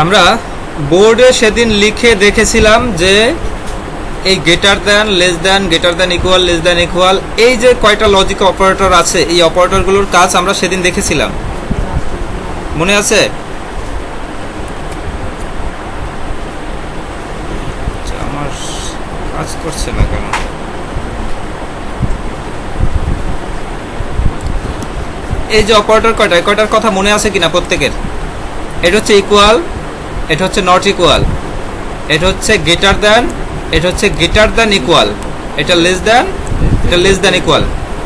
আমরা বোর্ডে সেদিন লিখে দেখেছিলাম যে এই greater than, less than, greater than equal, less than equal, এই যে কয়টা লজিক অপারেটর আছে এই অপারেটরগুলোর কাজ আমরা সেদিন দেখেছিলাম, মনে আছে? আমার কাজ করছে না কেন? এই যে অপারেটর কয়টার কথা মনে আছে কিনা প্রত্যেকের? এটা হচ্ছে ইকুয়াল, এটা হচ্ছে নট ইকুয়াল, এটা হচ্ছে গ্রেটার দ্যান, এটা হচ্ছে গ্রেটার দ্যান ইকুয়াল, এটা লেস দ্যান, এটা লেস দ্যান ইকুয়াল।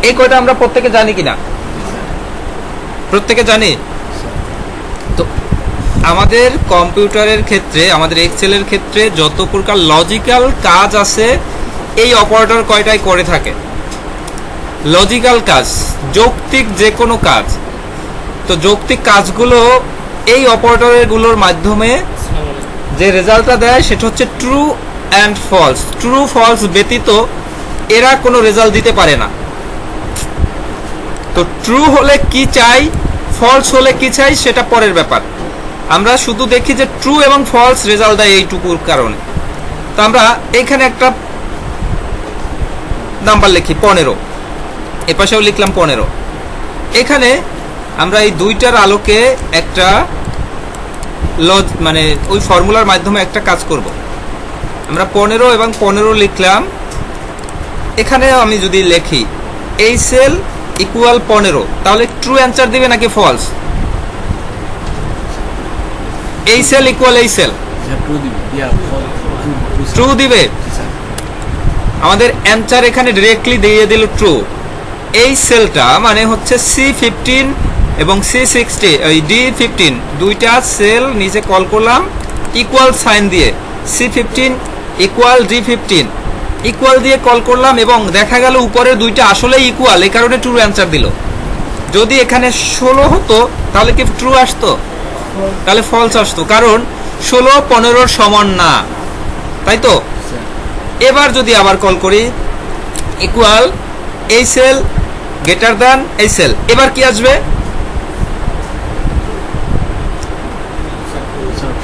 এই কয়টা আমরা প্রত্যেকে জানি কিনা? প্রত্যেকে জানি তো। আমাদের কম্পিউটারের ক্ষেত্রে, আমাদের এক্সেলের ক্ষেত্রে যত প্রকার লজিক্যাল কাজ আছে এই অপারেটর কয়টাই করে থাকে। লজিক্যাল কাজ, যৌক্তিক যে কোনো কাজ। তো যৌক্তিক কাজগুলো এই অপারেটরগুলোর মাধ্যমে যে রেজাল্টটা দেয় সেটা হচ্ছে true and false. True false ব্যতীত এরা কোনো রেজাল্ট দিতে পারে না। তো ট্রু হলে কি চাই, ফলস হলে কি চাই সেটা পরের ব্যাপার। আমরা শুধু দেখি যে ট্রু এবং ফলস রেজাল্ট দেয় এইটুকুর কারণে। তো আমরা এখানে একটা নাম্বার লিখি 15, এপাশেও লিখলাম 15। এখানে আমরা এই দুইটার আলোকে একটা মানে ওই ফর্মুলার মাধ্যমে একটা কাজ করব। আমরা 15 এবং 15 লিখলাম। এখানে আমি যদি লিখি এই সেল ইকুয়াল 15, তাহলে ট্রু অ্যান্সার দিবে নাকি ফলস? এই সেল ইকুয়াল এই সেল ট্রু দিবে। আমাদের অ্যান্সার এখানে ডিরেক্টলি দিয়ে দিল ট্রু। এই সেলটা মানে হচ্ছে C15 এবং C60, ওই D15, দুইটা সেল নিচে কল করলাম ইকুয়াল সাইন দিয়ে, C15 ইকুয়াল D15 ইকুয়াল দিয়ে কল করলাম এবং দেখা গেল উপরে দুইটা আসলে ইকুয়াল, এই কারণে ট্রু অ্যান্সার দিল। যদি এখানে 16 হতো তাহলে কি ট্রু আসতো? তাহলে ফলস আসতো, কারণ 16 15 সমান না, তাই তো? এবার যদি আবার কল করি ইকুয়াল এই সেল গ্রেটার দ্যান এই সেল, এবার কি আসবে?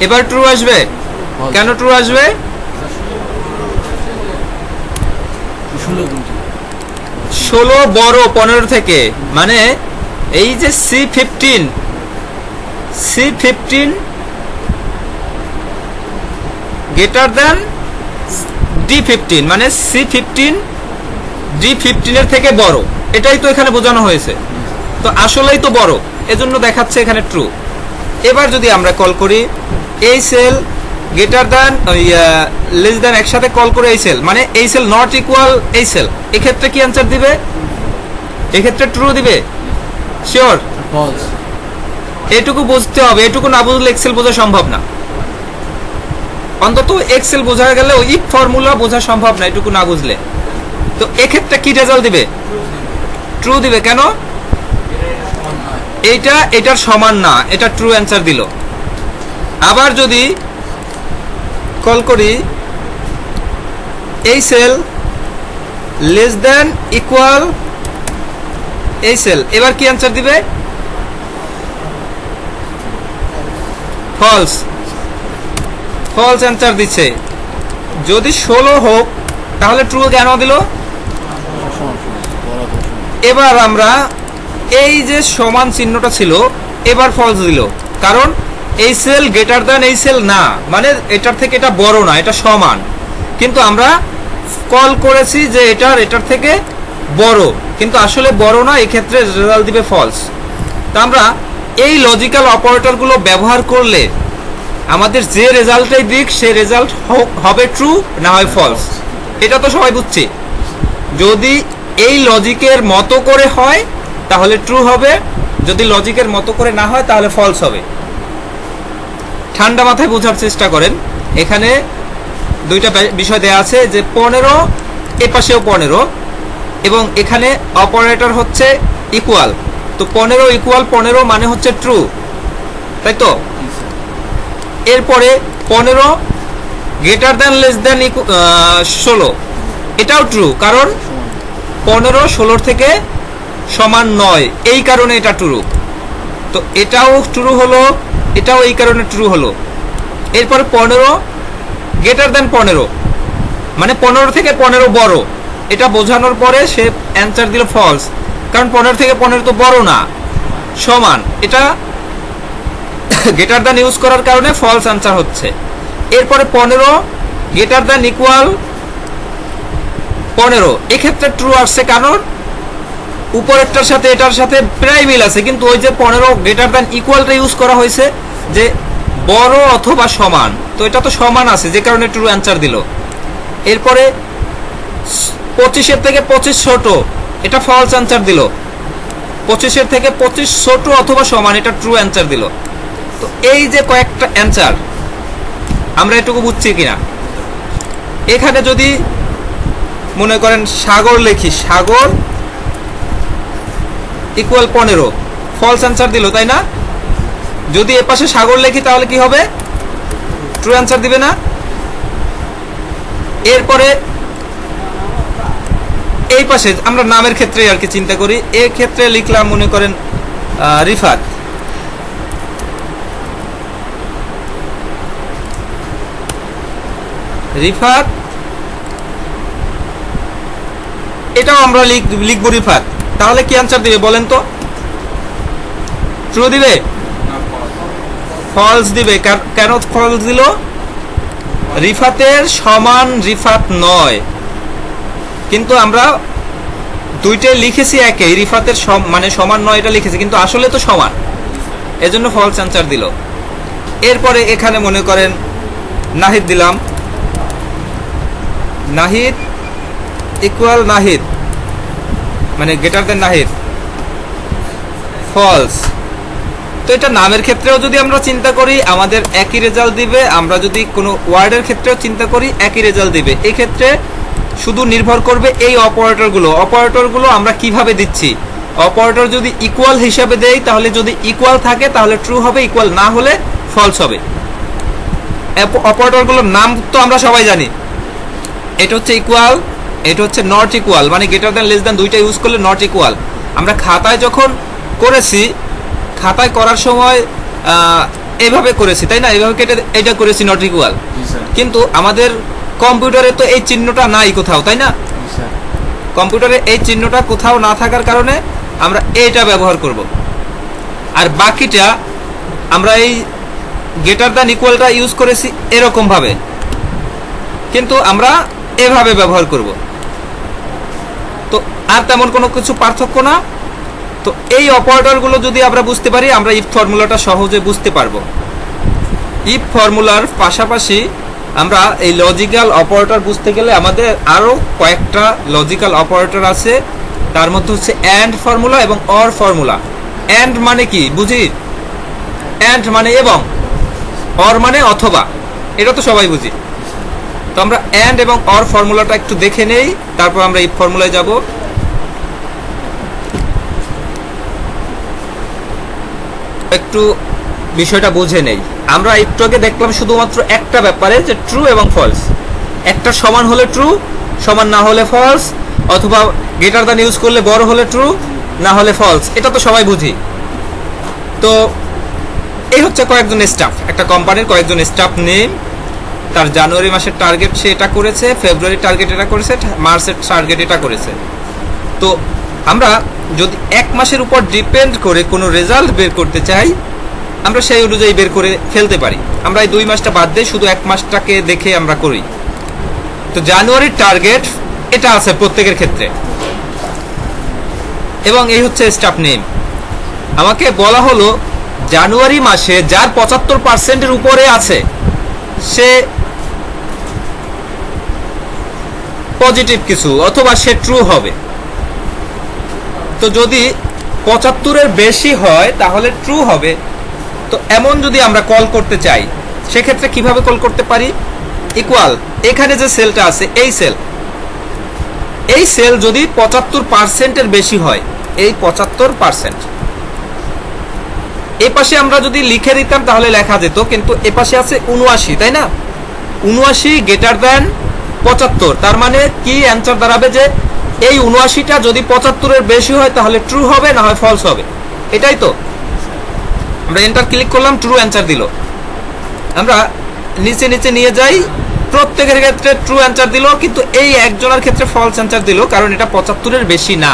এবার ট্রু আসবে। কেন ট্রু আসবে? 16 বড় 15 থেকে, মানে এই যে C15 গ্রেটার দ্যান D15, মানে C15 D15 এর থেকে বড়, এটাই তো এখানে বোঝানো হয়েছে। তো আসলেই তো বড়, এজন্য দেখাচ্ছে এখানে ট্রু। এবার যদি আমরা কল করি এই cell greater than less than, একসাথে কল করে এই সেল, মানে এই সেল নট ইকুয়াল এই সেল, এক্ষেত্রে কি অ্যান্সার দিবে? এক্ষেত্রে ট্রু দিবে, শিওর? এটুকু বুঝতে হবে, এটুকু না বুঝলে এক্সেল বোঝা সম্ভব না। অন্তত এক্সেল বোঝা গেলে ওই ফর্মুলা বোঝা সম্ভব না এটুকু না বুঝলে। তো এক্ষেত্রে কি রেজাল্ট দিবে? ট্রু দিবে। কেন? এইটা এটার সমান না, এটা ট্রু অ্যান্সার দিল। আবার যদি কল করি এই সেল লেস দ্যান ইকুয়াল এই সেল, এবার কি অ্যান্সার দিবে? ফলস। ফলস অ্যান্সার দিচ্ছে। যদি 16 হোক তাহলে ট্রু কেন দিল? এবার আমরা এই যে সমান চিহ্নটা ছিল এবার ফলস দিল, কারণ এই সেল গ্রেটার দ্যান এই সেল না, মানে এটার থেকে এটা বড় না, এটা সমান, কিন্তু আমরা কল করেছি যে এটার থেকে বড়, কিন্তু আসলে বড় না, এক্ষেত্রে রেজাল্ট দিবে ফলস। তা আমরা এই লজিক্যাল অপারেটরগুলো ব্যবহার করলে আমাদের যে রেজাল্টটাই দিক সে রেজাল্ট হবে ট্রু না হয় ফলস, এটা তো সবাই বুঝছি। যদি এই লজিকের মতো করে হয় তাহলে ট্রু হবে, যদি লজিকের মতো করে না হয় তাহলে ফলস হবে। ঠান্ডা মাথায় বোঝার চেষ্টা করেন। এখানে দুইটা বিষয় দেয়া আছে যে 15 এপাশেও 15 এবং এখানে অপারেটর হচ্ছে ইকুয়াল। তো 15 ইকুয়াল 15 মানে হচ্ছে ট্রু, তাই তো? এরপরে 15 গ্রেটার দ্যান লেস দ্যান 16, এটাও ট্রু, কারণ 15 16 থেকে সমান নয়, এই কারণে এটা ট্রু। তো এটাও ট্রু হলো, এটাও এই কারণে ট্রু হলো। এরপরে 15 গ্রেটার দেন 15, মানে 15 থেকে 15 বড়, এটা বোঝানোর পরে সে অ্যান্সার দিল ফলস, কারণ 15 থেকে 15 তো বড় না, সমান, এটা গ্রেটার দেন ইউজ করার কারণে ফলস অ্যান্সার হচ্ছে। এরপরে 15 গ্রেটার দেন ইকুয়াল 15, এক্ষেত্রে ট্রু আসছে, কারণ উপরেরটার সাথে এটার সাথে প্রায় মিল আছে, কিন্তু ওই যে 15 গ্রেটার দেন ইকুয়ালটা ইউজ করা হয়েছে যে বড় অথবা সমান, তো এটা তো সমান আছে, যে কারণে ট্রু অ্যান্সার দিল। এরপরে 25 থেকে 25 ছোট, এটা ফলস অ্যান্সার দিল। 25 থেকে 25 ছোট অথবা সমান, এটা ট্রু অ্যান্সার দিল। তো এই যে কয়েকটা অ্যান্সার, আমরা এটুকু বুঝছি কিনা। এখানে যদি মনে করেন সাগর লিখি, সাগর ইকুয়াল 15, ফলস অ্যান্সার দিল, তাই না? যদি এ পাশে সাগর লিখি তাহলে কি হবে? ট্রু অ্যান্সার দিবে না? এরপরে এই পাশে আমরা নামের ক্ষেত্রে আর কি চিন্তা করি, এই ক্ষেত্রে লিখলাম মনে করেন রিফাত, রিফাত, এটাও আমরা লিখবো রিফাত, তাহলে কি অ্যান্সার দিবে বলেন তো? ট্রু দিবে? ফলস দিবে। কেন ফলস দিল? রিফাতের সমান রিফাত নয়, কিন্তু আমরা দুইটাই লিখেছি একই, রিফাতের মানে সমান নয় এটা লিখেছি, কিন্তু আসলে তো সমান, এজন্য ফলস অ্যান্সার দিল। এরপরে এখানে মনে করেন নাহিদ দিলাম, নাহিদ ইকুয়াল নাহিদ, মানে গ্রেটার দেন নাহিদ, ফলস। তো এটা নামের ক্ষেত্রেও যদি আমরা চিন্তা করি আমাদের একই রেজাল্ট দিবে, আমরা যদি কোনো ওয়ার্ডের ক্ষেত্রেও চিন্তা করি একই রেজাল্ট দিবে। এই ক্ষেত্রে শুধু নির্ভর করবে এই অপারেটরগুলো আমরা কিভাবে দিচ্ছি। অপারেটর যদি ইকুয়াল হিসাবে দেই তাহলে যদি ইকুয়াল থাকে তাহলে ট্রু হবে, ইকুয়াল না হলে ফলস হবে। অপারেটরগুলোর নাম তো আমরা সবাই জানি, এটা হচ্ছে ইকুয়াল, এটা হচ্ছে নট ইকুয়াল, মানে গ্রেটার দ্যান লেস দ্যান দুইটা ইউজ করলে নট ইকুয়াল। আমরা খাতায় যখন করেছি, খাতায় করার সময় এইভাবে করেছি, তাই না? এইভাবে কেটে এটা করেছি নট ইকুয়াল, কিন্তু আমাদের কম্পিউটারে তো এই চিহ্নটা নাই কোথাও, তাই না? কম্পিউটারে এই চিহ্নটা কোথাও না থাকার কারণে আমরা এইটা ব্যবহার করব, আর বাকিটা আমরা এই গ্রেটার দ্যান ইকুয়ালটা ইউজ করেছি এরকম ভাবে, কিন্তু আমরা এভাবে ব্যবহার করব। তো আর তেমন কোনো কিছু পার্থক্য না। তো এই অপারেটরগুলো যদি আমরা বুঝতে পারি, আমরা ইফ ফর্মুলাটা সহজে বুঝতে পারবো। ইফ ফর্মুলার পাশাপাশি আমরা এই লজিক্যাল অপারেটর বুঝতে গেলে আমাদের আরো কয়েকটা লজিক্যাল অপারেটর আছে, তার মধ্যে হচ্ছে অ্যান্ড ফর্মুলা এবং অর ফর্মুলা। অ্যান্ড মানে কি বুঝি? অ্যান্ড মানে এবং, অর মানে অথবা, এটা তো সবাই বুঝি। তো আমরা অ্যান্ড এবং অর ফর্মুলাটা একটু দেখে নেই, তারপর আমরা ইফ ফর্মুলায় যাব। একটু বিষয়টা বুঝে নেই। আমরা একটু আগে দেখলাম শুধুমাত্র একটা ব্যাপারে, যে ট্রু এবং ফলস, একটা সমান হলে ট্রু, সমান না হলে ফলস, অথবা গ্রেটার দ্যান ইউজ করলে বড় হলে ট্রু, না হলে ফলস, এটা তো সবাই বুঝি। তো এই হচ্ছে কয়েকজন স্টাফ, একটা কোম্পানির কয়েকজন স্টাফ নেম, তার জানুয়ারি মাসের টার্গেট সে এটা করেছে, ফেব্রুয়ারি টার্গেট এটা করেছে, মার্চের টার্গেট এটা করেছে। তো আমরা যদি এক মাসের উপর ডিপেন্ড করে কোনো রেজাল্ট বের করতে চাই, আমরা সেই অনুযায়ী বের করে ফেলতে পারি। আমরা এই 2 মাসটা বাদ দিয়ে শুধু 1 মাসটাকে দেখে আমরা করি। তো জানুয়ারির টার্গেট এটা আছে প্রত্যেকের ক্ষেত্রে, এবং এই হচ্ছে স্টাফ নেম। আমাকে বলা হলো জানুয়ারি মাসে যার 75%-এর উপরে আছে সে পজিটিভ কিছু, অথবা সে ট্রু হবে। তো যদি 75-এর বেশি হয় তাহলে ট্রু হবে। তো এমন যদি আমরা কল করতে চাই, সেক্ষেত্রে কিভাবে কল করতে পারি? ইকুয়াল, এখানে যে সেলটা আছে এই সেল যদি 75%-এর বেশি হয়, এই 75%, এই পাশে আমরা যদি লিখে দিতাম তাহলে লেখা যেত, কিন্তু এ পাশে আছে 79, তাই না? 79 গ্রেটার দ্যান 75, তার মানে কি অ্যান্সার দাঁড়াবে যে এই 79টা যদি 75-এর বেশি হয় তাহলে ট্রু হবে, না হয় ফলস হবে। এটাই তো। আমরা এন্টার ক্লিক করলাম, ট্রু অ্যান্সার দিল। আমরা নিচে নিচে নিয়ে যাই, প্রত্যেকের ক্ষেত্রে ট্রু অ্যান্সার দিল, কিন্তু এই একজনের ক্ষেত্রে ফলস অ্যান্সার দিল, কারণ এটা 75-এর বেশি না।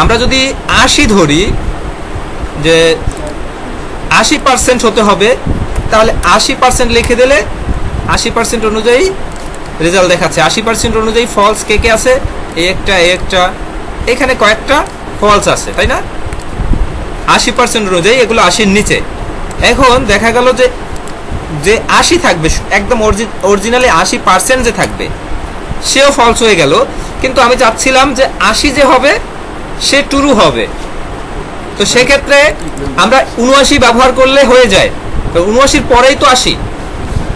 আমরা যদি 80 ধরি যে 80% হতে হবে, তাহলে 80% লিখে দিলে 80% অনুযায়ী রেজাল্ট দেখাচ্ছে। 80% অনুযায়ী ফলস কে কে আছে? এই একটা, এখানে কয়েকটা ফলস আছে, তাই না? 80% অনুযায়ী এগুলো 80-র নিচে। এখন দেখা গেল যে 80 থাকবে, একদম অরিজিনালি 80% যে থাকবে সেও ফলস হয়ে গেল, কিন্তু আমি চাচ্ছিলাম যে 80 যে হবে সে ট্রু হবে। তো সেক্ষেত্রে আমরা 79 ব্যবহার করলে হয়ে যায়, তো 79-র পরেই তো 80।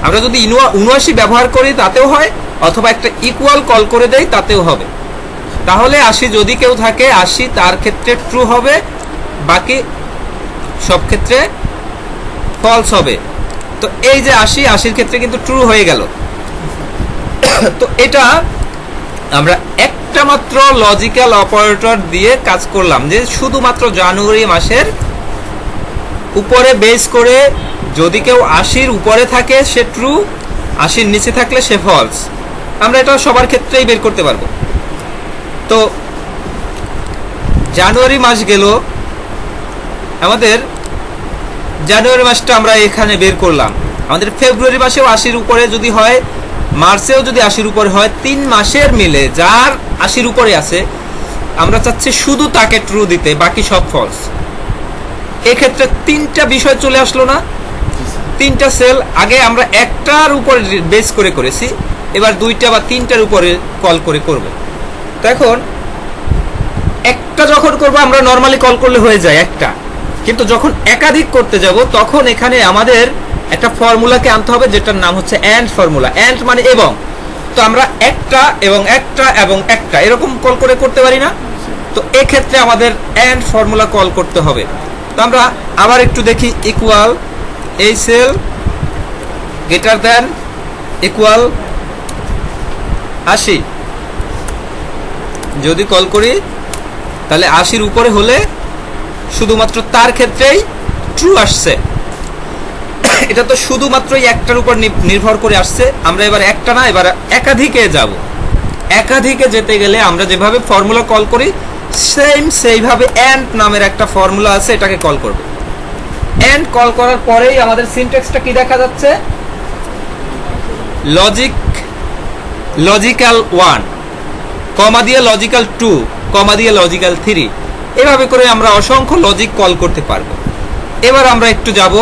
আমরা যদি 79 ব্যবহার করি তাতেও হয়, অথবা একটা ইকুয়াল কল করে দেই তাতেও হবে। তাহলে 80 যদি কেউ থাকে, 80 তার ক্ষেত্রে ট্রু হবে, বাকি সব ক্ষেত্রে ফলস হবে। তো এই যে 80-80-র ক্ষেত্রে কিন্তু ট্রু হয়ে গেল। তো এটা আমরা একটা মাত্র লজিক্যাল অপারেটর দিয়ে কাজ করলাম, যে শুধুমাত্র জানুয়ারি মাসের উপরে বেস করে যদি কেউ 80-র উপরে থাকে সে ট্রু, 80-র নিচে থাকলে সে ফলস। আমরা এটা সবার ক্ষেত্রেই বের করতে পারবো। তো জানুয়ারি মাস গেল, আমাদের জানুয়ারি মাসটা আমরা এখানে বের করলাম। আমাদের ফেব্রুয়ারি মাসেও 80-র উপরে যদি হয়, মার্চেও যদি 80-র উপরে হয়, 3 মাসের মিলে যার 80-র উপরে আছে আমরা চাচ্ছি শুধু তাকে ট্রু দিতে, বাকি সব ফলস। এক্ষেত্রে 3টা বিষয় চলে আসলো না? 3টা সেল আগে আমরা একটার উপরে বেস করে করেছি, এবার 2টা বা 3টার উপরে কল করে করব। তো এখন একটা যখন করব আমরা নরমালি কল করলে হয়ে যায় একটা, কিন্তু যখন একাধিক করতে যাব তখন এখানে আমাদের একটা ফর্মুলাকে আনতে হবে, যেটার নাম হচ্ছে অ্যান্ড ফর্মুলা। অ্যান্ড মানে এবং। তো আমরা একটা এবং একটা এবং একটা এরকম কল করে করতে পারি না? তো এক্ষেত্রে আমাদের অ্যান্ড ফর্মুলা কল করতে হবে। তো আমরা আবার একটু দেখি, ইকুয়াল এই সেল গ্রেটার দ্যান ইকুয়াল 80 যদি কল করি, তাহলে 80-র উপরে হলে শুধুমাত্র তার ক্ষেত্রেই ট্রু আসছে। এটা তো শুধুমাত্র একটার উপর নির্ভর করে আসছে। আমরা এবার একটা না, এবার একাধিকে যাব। একাধিকে যেতে গেলে আমরা যেভাবে ফর্মুলা কল করি সেইভাবে অ্যান্ড নামের একটা ফর্মুলা আছে, এটাকে কল করব। অ্যান্ড কল করার পরেই আমাদের সিনট্যাক্সটা কি দেখা যাচ্ছে? লজিক্যাল 1 কমা দিয়ে লজিক্যাল 2 কমা দিয়ে লজিক্যাল 3, এভাবে করে আমরা অসংখ্য লজিক কল করতে পারবো। এবার আমরা একটু যাব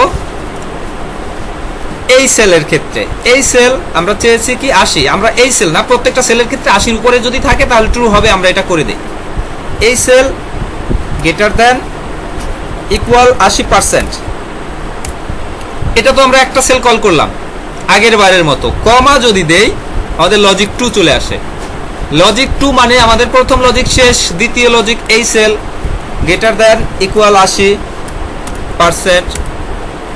এই সেলের ক্ষেত্রে। এই সেল আমরা চেয়েছি কি 80, আমরা এই সেল না, প্রত্যেকটা সেলের ক্ষেত্রে 80-র উপরে যদি থাকে তাহলে ট্রু হবে, আমরা এটা করে দিই। এই সেল গ্রেটার দ্যান ইকুয়াল 80%, এটা তো আমরা একটা সেল কল করলাম আগের বারের মতো। কমা যদি দেই আমাদের লজিক 2 চলে আসে। লজিক 2 মানে আমাদের প্রথম লজিক শেষ, দ্বিতীয় লজিক এই সেল গ্রেটার দ্যান ইকুয়াল 80%।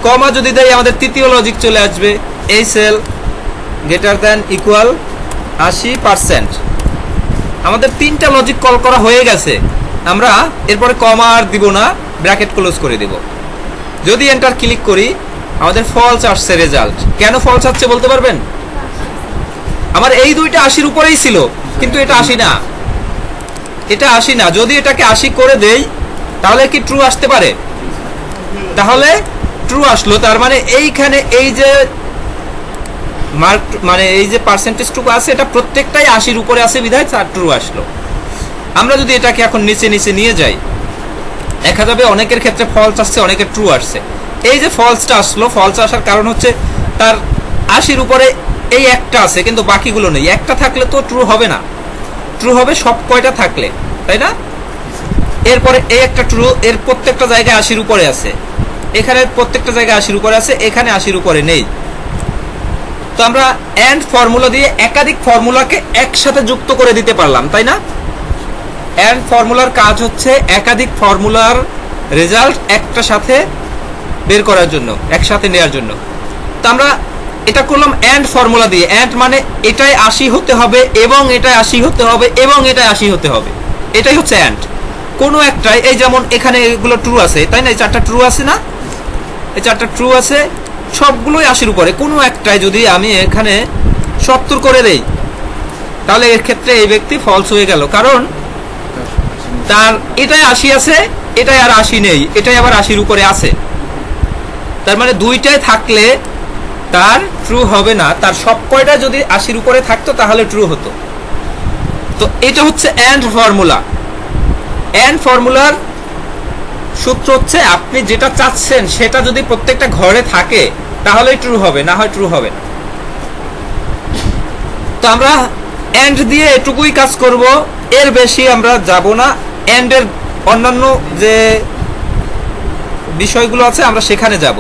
কমা যদি দেই আমাদের তৃতীয় লজিক চলে আসবে, এই সেল গ্রেটার দ্যান ইকুয়াল 80%। আমাদের 3টা লজিক কল করা হয়ে গেছে। আমরা এরপরে কমা আর দিব না, ব্র্যাকেট ক্লোজ করে দেব। যদি এন্টার ক্লিক করি আমাদের ফলস আসছে রেজাল্ট। কেন ফলস আসছে বলতে পারবেন? আমার এই দুইটা 80-র উপরেই ছিল, কিন্তু এটা 80 না, এটা 80 না। যদি এটাকে 80 করে দেই তাহলে কি ট্রু আসতে পারে? তাহলে ট্রু আসলো। তার মানে এইখানে এই যে মার্ক, মানে এই যে পার্সেন্টেজটুকু আছে এটা প্রত্যেকটাই 80-র উপরে আছে, বিধায় তার ট্রু আসলো। আমরা যদি এটাকে এখন নিচে নিচে নিয়ে যাই, দেখা যাবে অনেকের ক্ষেত্রে ফলস আসছে, অনেকের ট্রু আসছে। এই যে ফলসটা আসলো, ফলস আসার কারণ হচ্ছে তার 80-র উপরে এই একটা আছে, কিন্তু বাকিগুলো নেই। একটা থাকলে তো ট্রু হবে না, ট্রু হবে সব কয়টা থাকলে, তাই না? এরপরে এই একটা ট্রু, এর প্রত্যেকটা জায়গায় 80-র উপরে আছে, এখানে প্রত্যেকটা জায়গায় 80-র উপরে আছে, এখানে 80-র উপরে নেই। তো আমরা অ্যান্ড ফর্মুলা দিয়ে একাধিক ফর্মুলাকে একসাথে যুক্ত করে দিতে পারলাম, তাই না? অ্যান্ড ফর্মুলার কাজ হচ্ছে একাধিক ফর্মুলার রেজাল্ট একটা সাথে বের করার জন্য, একসাথে নেওয়ার জন্য। তো আমরা এটা করলাম অ্যান্ড ফর্মুলা দিয়ে। অ্যান্ড মানে এটাই 80 হতে হবে এবং এটাই 80 হতে হবে এবং এটাই 80 হতে হবে, এটাই হচ্ছে অ্যান্ড। কোনো একটাই, এই যেমন এখানে এগুলো ট্রু আছে, তাই না? এই 4টা ট্রু আছে না? এই 4টা ট্রু আছে, সবগুলোই 80-র উপরে, কোনো একটাই যদি আমি এখানে 70 করে দেই তাহলে এর ক্ষেত্রে এই ব্যক্তি ফলস হয়ে গেল, কারণ তার এটাই 80 আছে, এটাই আর 80 নেই, এটাই আবার 80-র উপরে আছে। তার মানে দুইটাই থাকলে তার ট্রু হবে না, তার সব কয়টা যদি 80-র উপরে থাকতো তাহলে ট্রু হতো। তো এটা হচ্ছে এন্ড ফর্মুলা। এন্ড ফর্মুলার সূত্র হচ্ছে আপনি যেটা চাচ্ছেন সেটা যদি প্রত্যেকটা ঘরে থাকে তাহলেই ট্রু হবে, না হয় ট্রু হবে না। তো আমরা এন্ড দিয়ে এটুকুই কাজ করব, এর বেশি আমরা যাব না। এন্ডের অন্যান্য যে বিষয়গুলো আছে আমরা সেখানে যাব।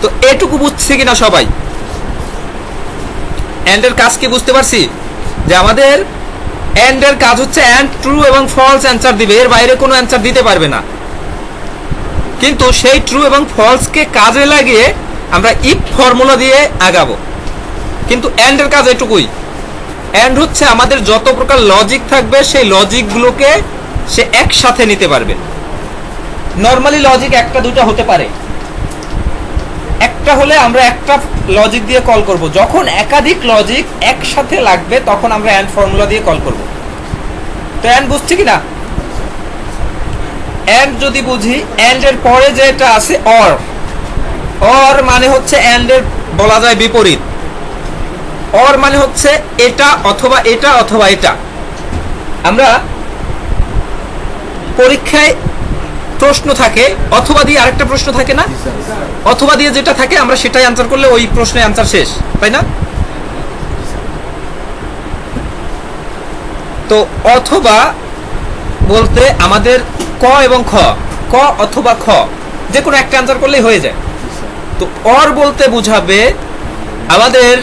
তো এটুকু বুঝছি কিনা সবাই? এন্ডের কাজ কি বুঝতে পারছি? যে আমাদের এন্ডের কাজ হচ্ছে এন্ড ট্রু এবং ফলস অ্যান্সার দিবে, এর বাইরে কোনো অ্যান্সার দিতে পারবে না। কিন্তু সেই ট্রু এবং ফলসকে কাজে লাগিয়ে আমরা ইফ ফর্মুলা দিয়ে আগাবো। কিন্তু এন্ডের কাজ এটুকুই। এন্ড হচ্ছে আমাদের যত প্রকার লজিক থাকবে সেই লজিকগুলোকে সে একসাথে নিতে পারবে। নর্মালি লজিক একটা দুইটা হতে পারে, একটা হলে আমরা একটা লজিক দিয়ে কল করব। যখন একাধিক লজিক একসাথে লাগবে তখন আমরা এন্ড ফর্মুলা দিয়ে কল করব। তো এন্ড বুঝছি কিনা? এন্ড যদি বুঝি, এন্ড এর পরে যেটা আছে অর, অর মানে হচ্ছে এন্ড এর বলা যায় বিপরীত। অর মানে হচ্ছে এটা অথবা এটা অথবা এটা। আমরা পরীক্ষায় প্রশ্ন থাকে অথবা দিয়ে আরেকটা প্রশ্ন থাকে না, অথবা দিয়ে যেটা থাকে আমরা সেটাই অ্যান্সার করলে ওই প্রশ্নের অ্যান্সার শেষ, তাই না? তো অথবা বলতে আমাদের ক এবং খ, ক অথবা খ যে কোনো একটা অ্যান্সার করলেই হয়ে যায়। তো অর বলতে বুঝাবে আমাদের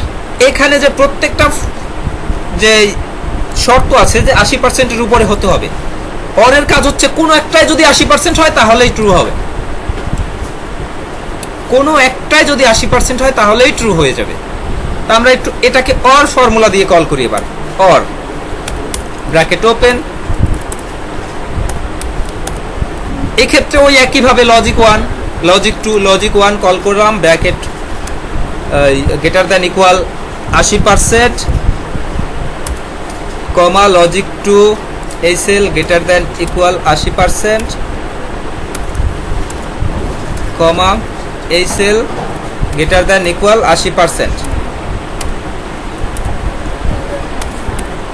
এখানে যে প্রত্যেকটা যে শর্ত আছে যে 80%-এর উপরে হতে হবে। অরের কাজ হচ্ছে কোনো একটাই যদি 80% হয় তাহলেই ট্রু হবে, কোনো একটাই যদি 80% হয় তাহলেই ট্রু হয়ে যাবে। তা আমরা একটু এটাকে অর ফর্মুলা দিয়ে কল করি এবার। অর ব্র্যাকেট ওপেন, এক্ষেত্রে ওই একইভাবে লজিক 1 লজিক 2 লজিক 1 কল করলাম, ব্র্যাকেট গ্রেটার দ্যান ইকুয়াল 80% কমা লজিক 2 এই সেল গ্রেটার দ্যান ইকুয়াল 80% কমা এই সেল গ্রেটার দ্যান ইকুয়াল 80%।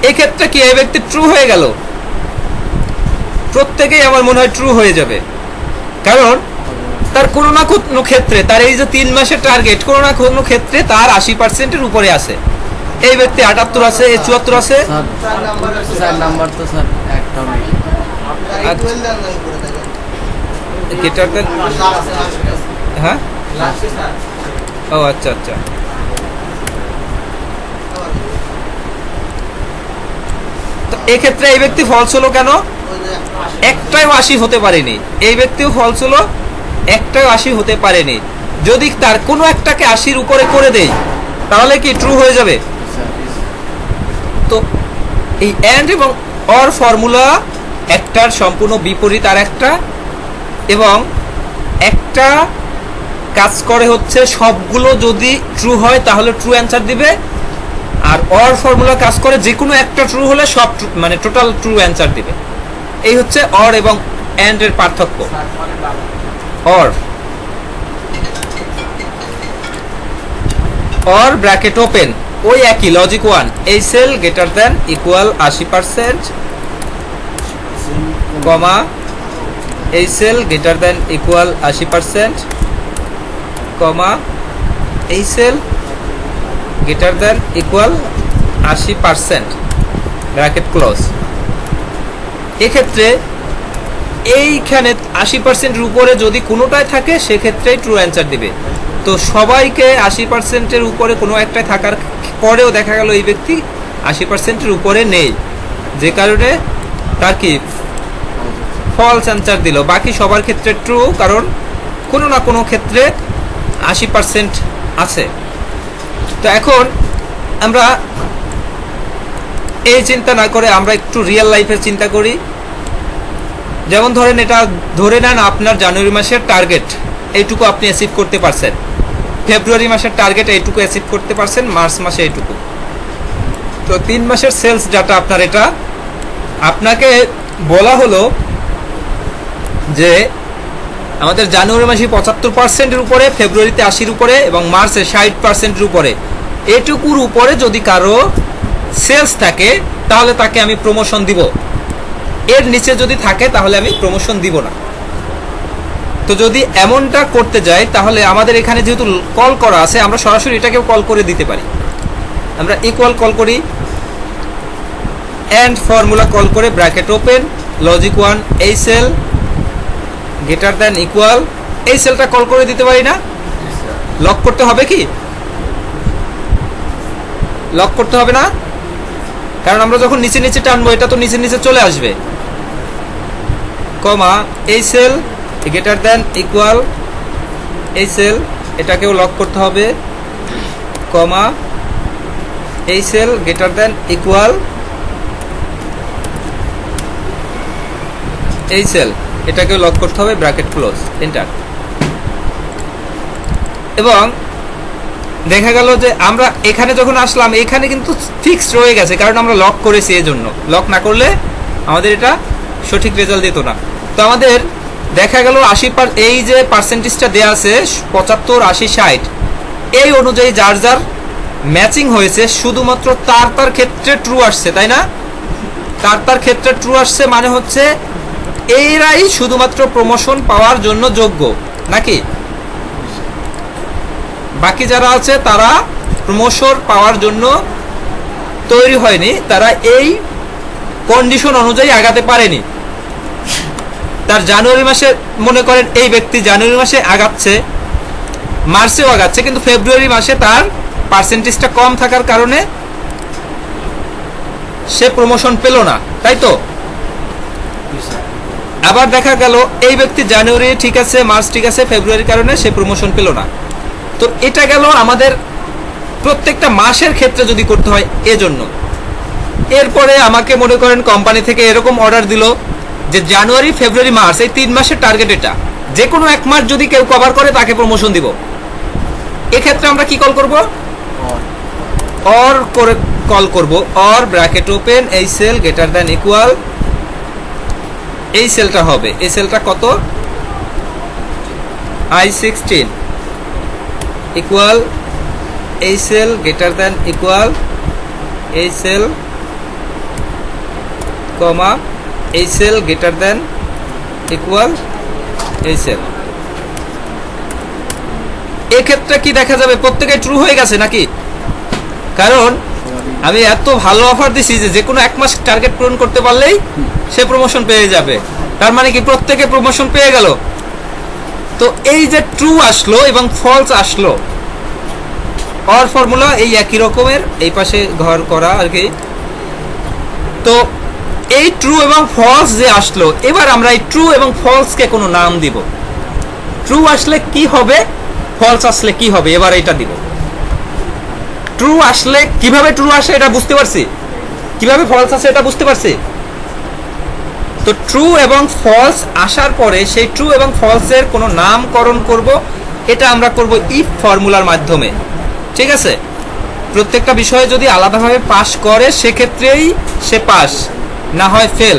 এই ক্ষেত্রে কি এই ব্যক্তি ট্রু হয়ে গেল? প্রত্যেকেই আমার মনে হয় ট্রু হয়ে যাবে, কারণ তার কোনো না কোনো ক্ষেত্রে তার এই যে 3 মাসের টার্গেট কোনো না কোনো ক্ষেত্রে তার 80%-এর উপরে আছে। এই ব্যক্তি 78 আছে, 74 আছে। স্যার নাম্বার তো স্যার একটা নেই। গ্রেটার দ্যান, হ্যাঁ ও আচ্ছা আচ্ছা। তো এই ক্ষেত্রে এই ব্যক্তি ফলস হলো কেন? একটাও 80 হতে পারেনি। এই ব্যক্তিও ফলস হলো, একটাও 80 হতে পারেনি। যদি তার কোনো একটাকে 80-র উপরে করে দেই তাহলে কি ট্রু হয়ে যাবে? তো এই এন্ড এবং অর ফর্মুলা একটার সম্পূর্ণ বিপরীত আর একটা, এবং একটা কাজ করে হচ্ছে সবগুলো যদি ট্রু হয় তাহলে ট্রু অ্যান্সার দিবে, আর অর ফর্মুলা কাজ করে যে কোনো একটা ট্রু হলে সব মানে টোটাল ট্রু অ্যান্সার দিবে। এই হচ্ছে অর এবং এন্ড এর পার্থক্য। অর অর ব্র্যাকেট ওপেন ওই একই লজিক 1 এই সেল গ্রেটার দ্যান ইকুয়াল 80% কমা এই সেল গ্রেটার দ্যান ইকুয়াল 80% কমা এই cell greater than equal 80% bracket close. এক্ষেত্রে এইখানে 80%-এর উপরে যদি কোনোটাই থাকে সেক্ষেত্রেই ট্রু অ্যান্সার দিবে। তো সবাইকে 80%-এর উপরে কোনো একটাই থাকার পরেও দেখা গেল এই ব্যক্তি 80%-এর উপরে নেই, যে কারণে তার কি ফলস অ্যান্সার দিল। বাকি সবার ক্ষেত্রে ট্রু, কারণ কোনো না কোনো ক্ষেত্রে 80% আছে। তো এখন আমরা এই চিন্তা না করে আমরা একটু রিয়েল লাইফের চিন্তা করি। যেমন ধরেন এটা ধরে নেন আপনার জানুয়ারি মাসের টার্গেট এইটুকু আপনি অ্যাচিভ করতে পারছেন, ফেব্রুয়ারি মাসের টার্গেট এইটুকু অ্যাচিভ করতে পারছেন, মার্চ মাসে এইটুকু। তো 3 মাসের সেলস ডাটা আপনার এটা। আপনাকে বলা হলো যে আমাদের জানুয়ারি মাসে 75%-এর উপরে, ফেব্রুয়ারিতে 80-এর উপরে এবং মার্চে 60%-এর উপরে, এটুকুর উপরে যদি কারো সেলস থাকে তাহলে তাকে আমি প্রমোশন দিব। এর নিচে যদি থাকে তাহলে আমি প্রমোশন দিব না। তো যদি এমনটা করতে যাই তাহলে আমাদের এখানে যেহেতু কল করা আছে, আমরা সরাসরি এটাকেও কল করে দিতে পারি। আমরা ইকুয়াল কল করি, এন্ড ফর্মুলা কল করে ব্র্যাকেট ওপেন, লজিক 1 এই সেল গ্রেটার দ্যান ইকুয়াল, এই সেলটা কল করে দিতে পারি না? লক করতে হবে কি? লক করতে হবে না, কারণ আমরা যখন নিচে নিচে টানবো এটা তো নিচে নিচে চলে আসবে। কমা এই সেল গ্রেটার দ্যান ইকুয়াল এই সেল, এটাকেও লক করতে হবে। কমা এই সেল গ্রেটার দ্যান ইকুয়াল এই সেল, এটাকেও লক করতে হবে, ব্র্যাকেট ক্লোজ, এন্টার। এবং দেখা গেল যে আমরা এখানে যখন আসলাম এখানে কিন্তু ফিক্সড রয়ে গেছে, কারণ আমরা লক করেছি। এই জন্য লক না করলে আমাদের এটা সঠিক রেজাল্ট দিত না। তো আমাদের দেখা গেল 80, এই যে পার্সেন্টেজটা দেওয়া আছে 75, 80, 60, এই অনুযায়ী যার যার ম্যাচিং হয়েছে শুধুমাত্র তার ক্ষেত্রে ট্রু আসছে, তাই না? তার ক্ষেত্রে ট্রু আসছে মানে হচ্ছে এইরাই শুধুমাত্র প্রমোশন পাওয়ার জন্য যোগ্য, নাকি? বাকি যারা আছে তারা প্রমোশন পাওয়ার জন্য তৈরি হয়নি, তারা এই কন্ডিশন অনুযায়ী আগাতে পারেনি। তার জানুয়ারি মাসে মনে করেন এই ব্যক্তি জানুয়ারি মাসে আগাচ্ছে, মার্চেও আগাচ্ছে, কিন্তু ফেব্রুয়ারি মাসে তার পার্সেন্টেজটা কম থাকার কারণে সে প্রমোশন পেল না, তাই তো? আবার দেখা গেল এই ব্যক্তি জানুয়ারি ঠিক আছে, মার্চ ঠিক আছে, ফেব্রুয়ারির কারণে সে প্রমোশন পেল না। তো এটা গেল আমাদের প্রত্যেকটা মাসের ক্ষেত্রে যদি করতে হয় এজন্য। এরপরে আমাকে মনে করেন কোম্পানি থেকে এরকম অর্ডার দিল যে জানুয়ারি, ফেব্রুয়ারি, মার্চ এই 3 মাসের টার্গেট এটা, যে কোনো এক মাস যদি কেউ কভার করে তাকে প্রমোশন দিব। এক্ষেত্রে আমরা কি কল করব? অর করে কল করব, অর ব্র্যাকেট ওপেন এই সেল গ্রেটার দ্যান ইকুয়াল এই সেলটা হবে, এই সেলটা কত? I16 ইকুয়াল এই সেল গ্রেটার দ্যান ইকুয়াল এই সেল, কমা এই সেল গ্রেটার দ্যান ইকুয়াল এই সেল। এক্ষেত্রে কি দেখা যাবে? প্রত্যেকে ট্রু হয়ে গেছে নাকি? কারণ আমি এত ভালো অফার দিছি যে কোনো এক মাস টার্গেট পূরণ করতে পারলেই সে প্রমোশন পেয়ে যাবে। তার মানে কি প্রত্যেকে প্রমোশন পেয়ে গেল। তো এই যে ট্রু আসলো এবং ফলস আসলো, অর ফর্মুলা এই একই রকমের, এই পাশে ঘর করা আর কি। তো এই ট্রু এবং ফলস যে আসলো, এবার আমরা এই ট্রু এবং ফলসকে কোনো নাম দিব। ট্রু আসলে কি হবে, ফলস আসলে কি হবে, এবার এটা দিব। ট্রু আসলে কিভাবে ট্রু আসে এটা বুঝতে পারছি, কিভাবে ফলস আসে এটা বুঝতে পারছি। তো ট্রু এবং ফলস আসার পরে সেই ট্রু এবং ফলসের কোনো নামকরণ করব, এটা আমরা করব ইফ ফর্মুলার মাধ্যমে। ঠিক আছে? প্রত্যেকটা বিষয়ে যদি আলাদাভাবে পাস করে সেক্ষেত্রেই সে পাস, না হয় ফেল।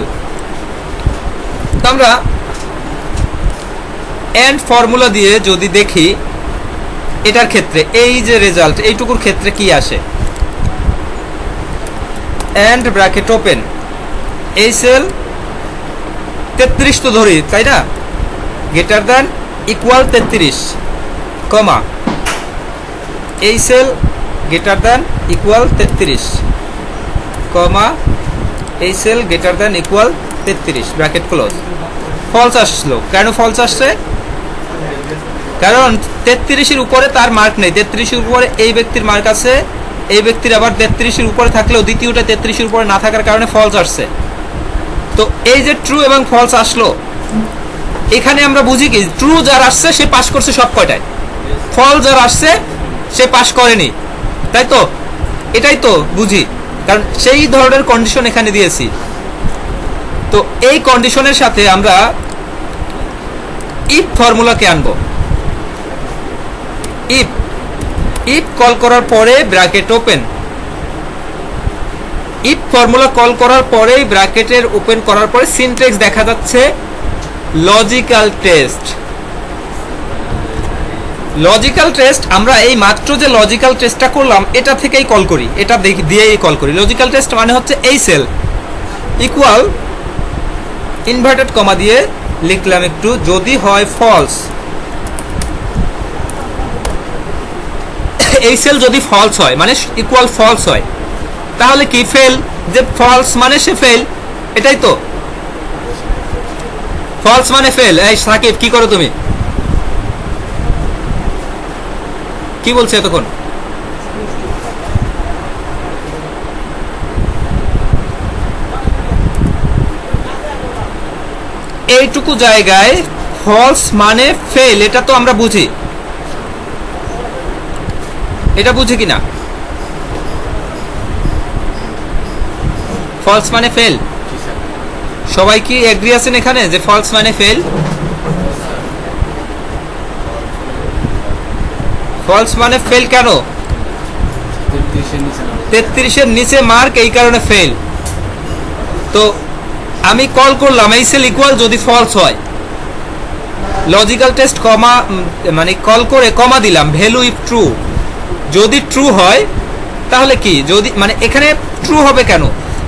তো আমরা এন্ড ফর্মুলা দিয়ে যদি দেখি এটার ক্ষেত্রে এই যে রেজাল্ট এইটুকুর ক্ষেত্রে কি আসে, এন্ড ব্র্যাকেট ওপেন এই সেল 33 তো ধরি, তাই না? গ্রেটার দ্যান ইকুয়াল 33, কমা এই cell greater than equal 33, comma এই cell greater than equal 33, bracket close. False আসলো, কেন ফলস আসছে? কারণ 33-এর উপরে তার মার্ক নেই, 33-এর উপরে এই ব্যক্তির মার্ক আছে, এই ব্যক্তির আবার 33-এর উপরে থাকলেও দ্বিতীয়টা 33-এর উপরে না থাকার কারণে ফলস আসছে। তো এই যে ট্রু এবং ফলস আসলো, এখানে আমরা বুঝি কি ট্রু যার আসছে সে পাস করছে সব কয়টায়, ফলস যার আসছে সে পাস করেনি, তাই তো? এটাই তো বুঝি, কারণ সেই ধরনের কন্ডিশন এখানে দিয়েছি। তো এই কন্ডিশনের সাথে আমরা ইফ ফর্মুলাকে আনবো। ইফ ইফ কল করার পরে bracket open, if formula call করার পরেই ব্র্যাকেটের ওপেন করার পরে সিনট্যাক্স দেখা যাচ্ছে লজিক্যাল টেস্ট। লজিক্যাল টেস্ট আমরা এই মাত্র যে লজিক্যাল টেস্টটা করলাম এটা থেকেই কল করি, এটা দিয়েই কল করি। লজিক্যাল টেস্ট মানে হচ্ছে এই সেল ইকুয়াল ইনভার্টেড কমা দিয়ে লিখলাম একটু, যদি হয় ফলস, এই সেল যদি ফলস হয় মানে ইকুয়াল ফলস হয় তাহলে কি ফেল, যে ফলস মানে সে ফেল, এটাই তো ফলস মানে ফেল। এই সাকিব কি করো তুমি, কি বলছে এতক্ষণ? এইটুকু জায়গায় ফলস মানে ফেল, এটা তো আমরা বুঝি, এটা বুঝি কিনা? ফলস মানে ফেল, সবাই কি এগ্রি আছেন এখানে যে ফলস মানে ফেল? ফলস মানে ফেল কেন? 33-এর নিচে মার্ক, এই কারণে ফেল। তো আমি কল করলাম এই সেল ইকুয়াল যদি ফলস হয়, লজিক্যাল টেস্ট কমা মানে কল করে কমা দিলাম ভ্যালু ইফ ট্রু, যদি ট্রু হয় তাহলে কি, যদি মানে এখানে ট্রু হবে কেন,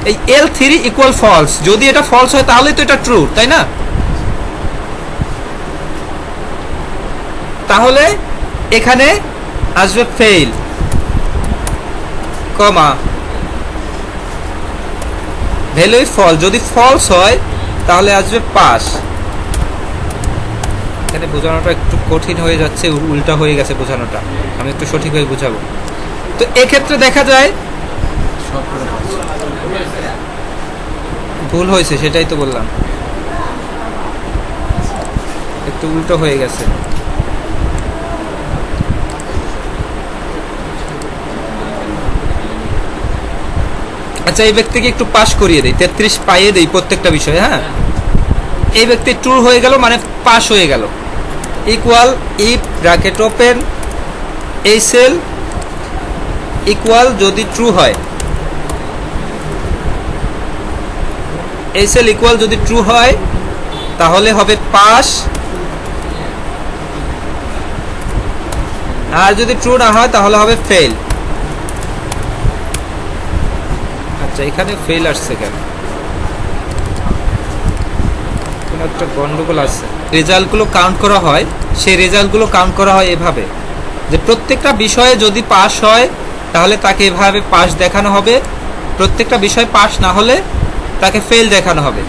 এই L3 ইকুয়াল ফলস, যদি এটা ফলস হয় তাহলে তো এটা ট্রু, তাই না? তাহলে এখানে আসবে fail comma value if false, যদি ফলস হয় তাহলে আসবে পাস। এখানে বোঝানোটা একটু কঠিন হয়ে যাচ্ছে, উল্টা হয়ে গেছে বোঝানোটা, আমি একটু সঠিকভাবে বুঝাবো। তো এক্ষেত্রে দেখা যায় ভুল হয়েছে, সেটাই তো বললাম, একটু উল্টো হয়ে গেছে। আচ্ছা, এই ব্যক্তিকে একটু পাস করিয়ে দেই, 33 পাইয়ে দেই প্রত্যেকটা বিষয়ে। হ্যাঁ, এই ব্যক্তি ট্রু হয়ে গেল মানে পাস হয়ে গেল। ইকুয়াল ইফ ব্র্যাকেট ওপেন এই সেল ইকুয়াল যদি ট্রু হয়, এই সেল ইকুয়াল যদি ট্রু হয় তাহলে হবে পাস, আর যদি ট্রু না হয় তাহলে হবে ফেল। আচ্ছা, এখানে ফেল আসছে কেন? কোনো একটা গন্ডগোল আছে। রেজাল্টগুলো কাউন্ট করা হয়, সেই রেজাল্টগুলো কাউন্ট করা হয় এভাবে যে প্রত্যেকটা বিষয়ে যদি পাস হয় তাহলে তাকে এভাবে পাস দেখানো হবে, প্রত্যেকটা বিষয় পাস না হলে তাকে ফেল দেখানো হবে।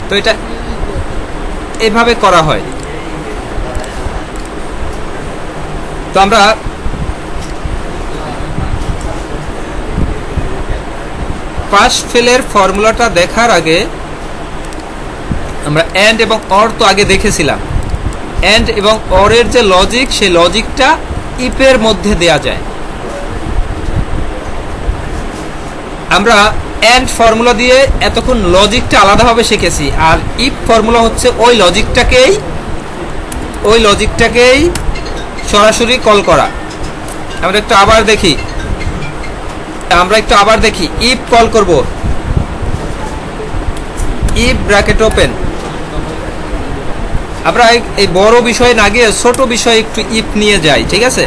তো এটা এভাবে করা হয়। তো আমরা পাস ফেলের ফর্মুলাটা দেখার আগে আমরা এন্ড এবং অর তো আগে দেখেছিলাম। এন্ড এবং অরের যে লজিক, সেই লজিকটা ইফের মধ্যে দেয়া যায়। আমরা এন্ড ফর্মুলা দিয়ে এতক্ষণ লজিকটা আলাদাভাবে শিখেছি, আর ইফ ফর্মুলা হচ্ছে ওই লজিকটাকেই সরাসরি কল করা। আমরা একটু আবার দেখি, ইফ কল করব, ইফ ব্র্যাকেট ওপেন। আমরা এই বড় বিষয় না গিয়ে ছোট বিষয় একটু ইফ নিয়ে যাই, ঠিক আছে?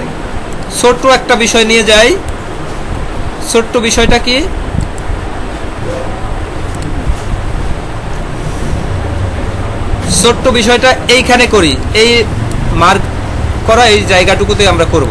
ছোট্ট একটা বিষয় নিয়ে যাই। ছোট্ট বিষয়টা কি? ছোট্ট বিষয়টা এইখানে করি, এই মার্ক করা এই জায়গাটুকুতে আমরা করব।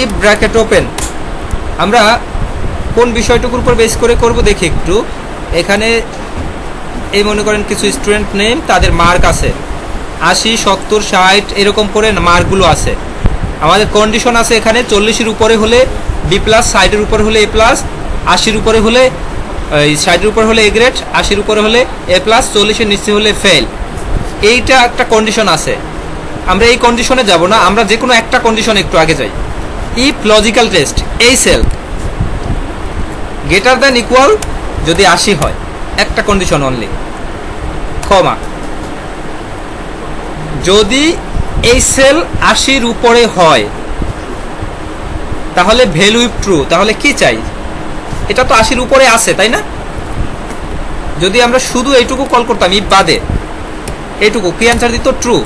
ইফ ব্র্যাকেট ওপেন আমরা কোন বিষয়টুকুর উপর বেস করে করব দেখি একটু। এখানে এই মনে করেন কিছু স্টুডেন্ট নেম, তাদের মার্ক আছে 80, 70, 60 এরকম করে মার্কগুলো আছে। আমাদের কন্ডিশন আছে এখানে 40-এর উপরে হলে বি প্লাস, 60-এর উপরে হলে এ প্লাস, 80-এর উপরে হলে এই 60 এর উপর হলে এ গ্রেড, 80 এর উপরে হলে এ প্লাস, 40 এর নিচে হলে ফেল। এইটা একটা কন্ডিশন আছে, আমরা এই কন্ডিশনে যাব না, আমরা যে কোনো একটা কন্ডিশন একটু আগে যাই। ইফ লজিক্যাল টেস্ট এই সেল গ্রেটার দ্যান ইকুয়াল যদি 80 হয়, একটা কন্ডিশন অনলি, কমা যদি এই সেল 80 এর উপরে হয় তাহলে ভ্যালু ইফ ট্রু। তাহলে কি চাই, এটা তো 80 এর উপরে আছে তাই না? যদি আমরা শুধু এইটুকু কল করতাম ইফ বাদে, এইটুকু কি অ্যান্সার দিত? ট্রু।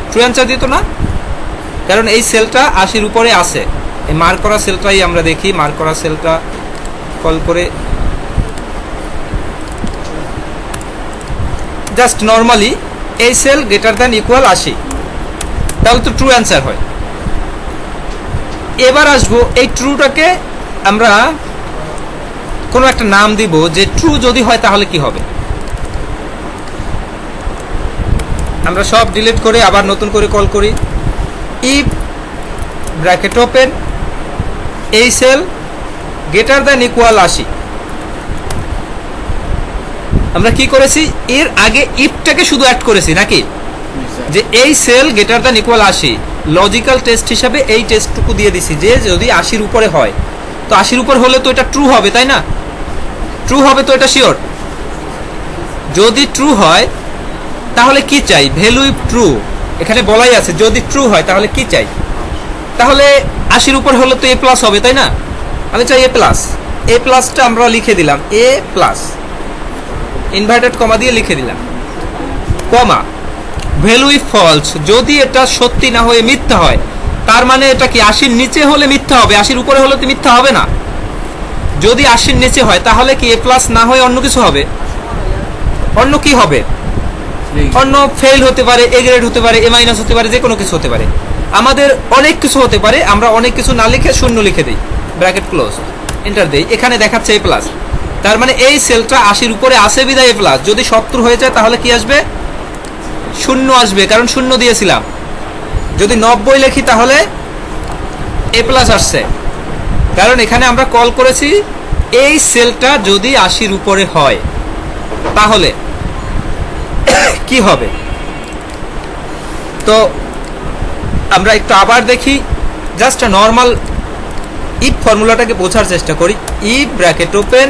ট্রু অ্যান্সার দিত না, কারণ এই সেলটা 80 এর উপরে আছে। এই মার্ক করা সেলটাই আমরা দেখি, মার্ক করা সেলটা কল করে জাস্ট নর্মালি এই সেল গ্রেটার দ্যান ইকুয়াল 80, তাহলে তো ট্রু অ্যান্সার হয়। এবার আসবো এই ট্রুটাকে আমরা কোনো একটা নাম দিব, যে ট্রু যদি হয় তাহলে কি হবে। আমরা সব ডিলিট করে আবার নতুন করে কল করি। ইফ ব্র্যাকেট ওপেন এই সেল গ্রেটার দ্যান ইকুয়াল 80, আমরা কি করেছি, এর আগে ইফটাকে শুধু অ্যাড করেছি নাকি, যে এই cell greater than equal 80, logical test হিসাবে এই টেস্টটুকু দিয়ে দিছি যে যদি 80 এর উপরে হয়, তো 80 এর উপর হলে তো এটা ট্রু হবে তাই না? ট্রু হবে তো এটা শিওর। যদি ট্রু হয় তাহলে কি চাই, ভ্যালু ইফ ট্রু, এখানে বলাই আছে যদি ট্রু হয় তাহলে কি চাই, তাহলে 80 এর উপর হলে তো এ প্লাস হবে তাই না? আমি চাই এ প্লাস, এ প্লাসটা আমরা লিখে দিলাম এ প্লাস, ইনভার্টেড কমা দিয়ে লিখে দিলাম, কমা ভ্যালু ইফ ফলস, যদি এটা সত্যি না হয়ে মিথ্যা হয়, তার মানে এটা কি 80 এর নিচে হলে মিথ্যা হবে, 80 এর উপরে হলে তো মিথ্যা হবে না। যদি 80 এর নিচে হয় তাহলে কি এ প্লাস না হয়ে অন্য কিছু হবে, অন্য কি হবে, অন্য ফেল হতে পারে, এ গ্রেড হতে পারে, এ মাইনাস হতে পারে, যে কোনো কিছু হতে পারে, আমাদের অনেক কিছু হতে পারে। আমরা অনেক কিছু না লিখে শূন্য লিখে দিই, ব্র্যাকেট ক্লোজ, এন্টার দেই, এখানে দেখাচ্ছে এ প্লাস, তার মানে এই সেলটা 80 এর উপরে আসে বিদায় এ প্লাস। যদি 70 হয়ে যায় তাহলে কি আসবে, শূন্য আসবে, কারণ শূন্য দিয়েছিলাম। যদি 90 লিখি তাহলে এ প্লাস আসছে, কারণ এখানে আমরা কল করেছি এই সেলটা যদি 80 এর উপরে হয় তাহলে কি হবে। তো আমরা একটু আবার দেখি, জাস্ট নর্মাল ইফ ফর্মুলাটাকে বোঝার চেষ্টা করি। If bracket open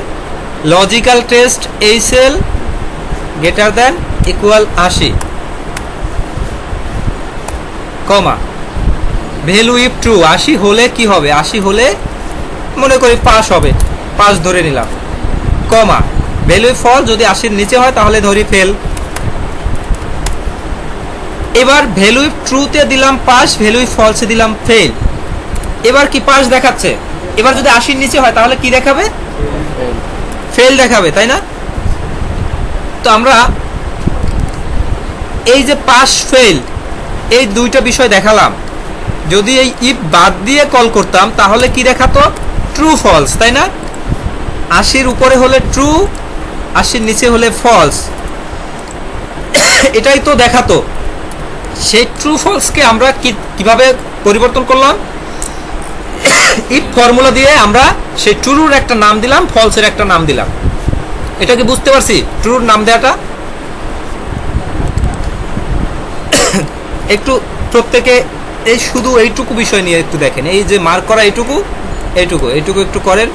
logical test এই cell greater than equal 80, comma value if true, 80 হলে কি হবে, 80 হলে মনে করি পাস হবে, পাস ধরে নিলাম, কমা ভ্যালু ইফ ফল, যদি 80 এর নিচে হয় তাহলে ধরি ফেল। এবার ভ্যালু ইফ ট্রুতে দিলাম পাস, ভ্যালু ইফ ফলসে দিলাম ফেল। এবার কি পাস দেখাচ্ছে, এবার যদি 80 এর নিচে হয় তাহলে কি দেখাবে, ফেল দেখাবে তাই না? তো আমরা এই যে পাস ফেল এই দুইটা বিষয় দেখালাম, যদি এই ইফ বাদ দিয়ে কল করতাম তাহলে কি দেখাতো, ট্রু ফলস তাই না? 80 এর উপরে হলে ট্রু, 80 এর নিচে হলে ফলস, এটাই তো দেখাতো। সেই ট্রু ফলসকে আমরা কিভাবে পরিবর্তন করলাম, ইফ ফর্মুলা দিয়ে আমরা সেই ট্রুর একটা নাম দিলাম, ফলসের একটা নাম দিলাম। এটা কি বুঝতে পারছি ট্রুর নাম দেওয়াটা? একটু প্রত্যেকে এই শুধু এইটুকু বিষয় নিয়ে একটু দেখেন, এই যে মার্ক করা এইটুকু এইটুকু এইটুকু একটু করেন,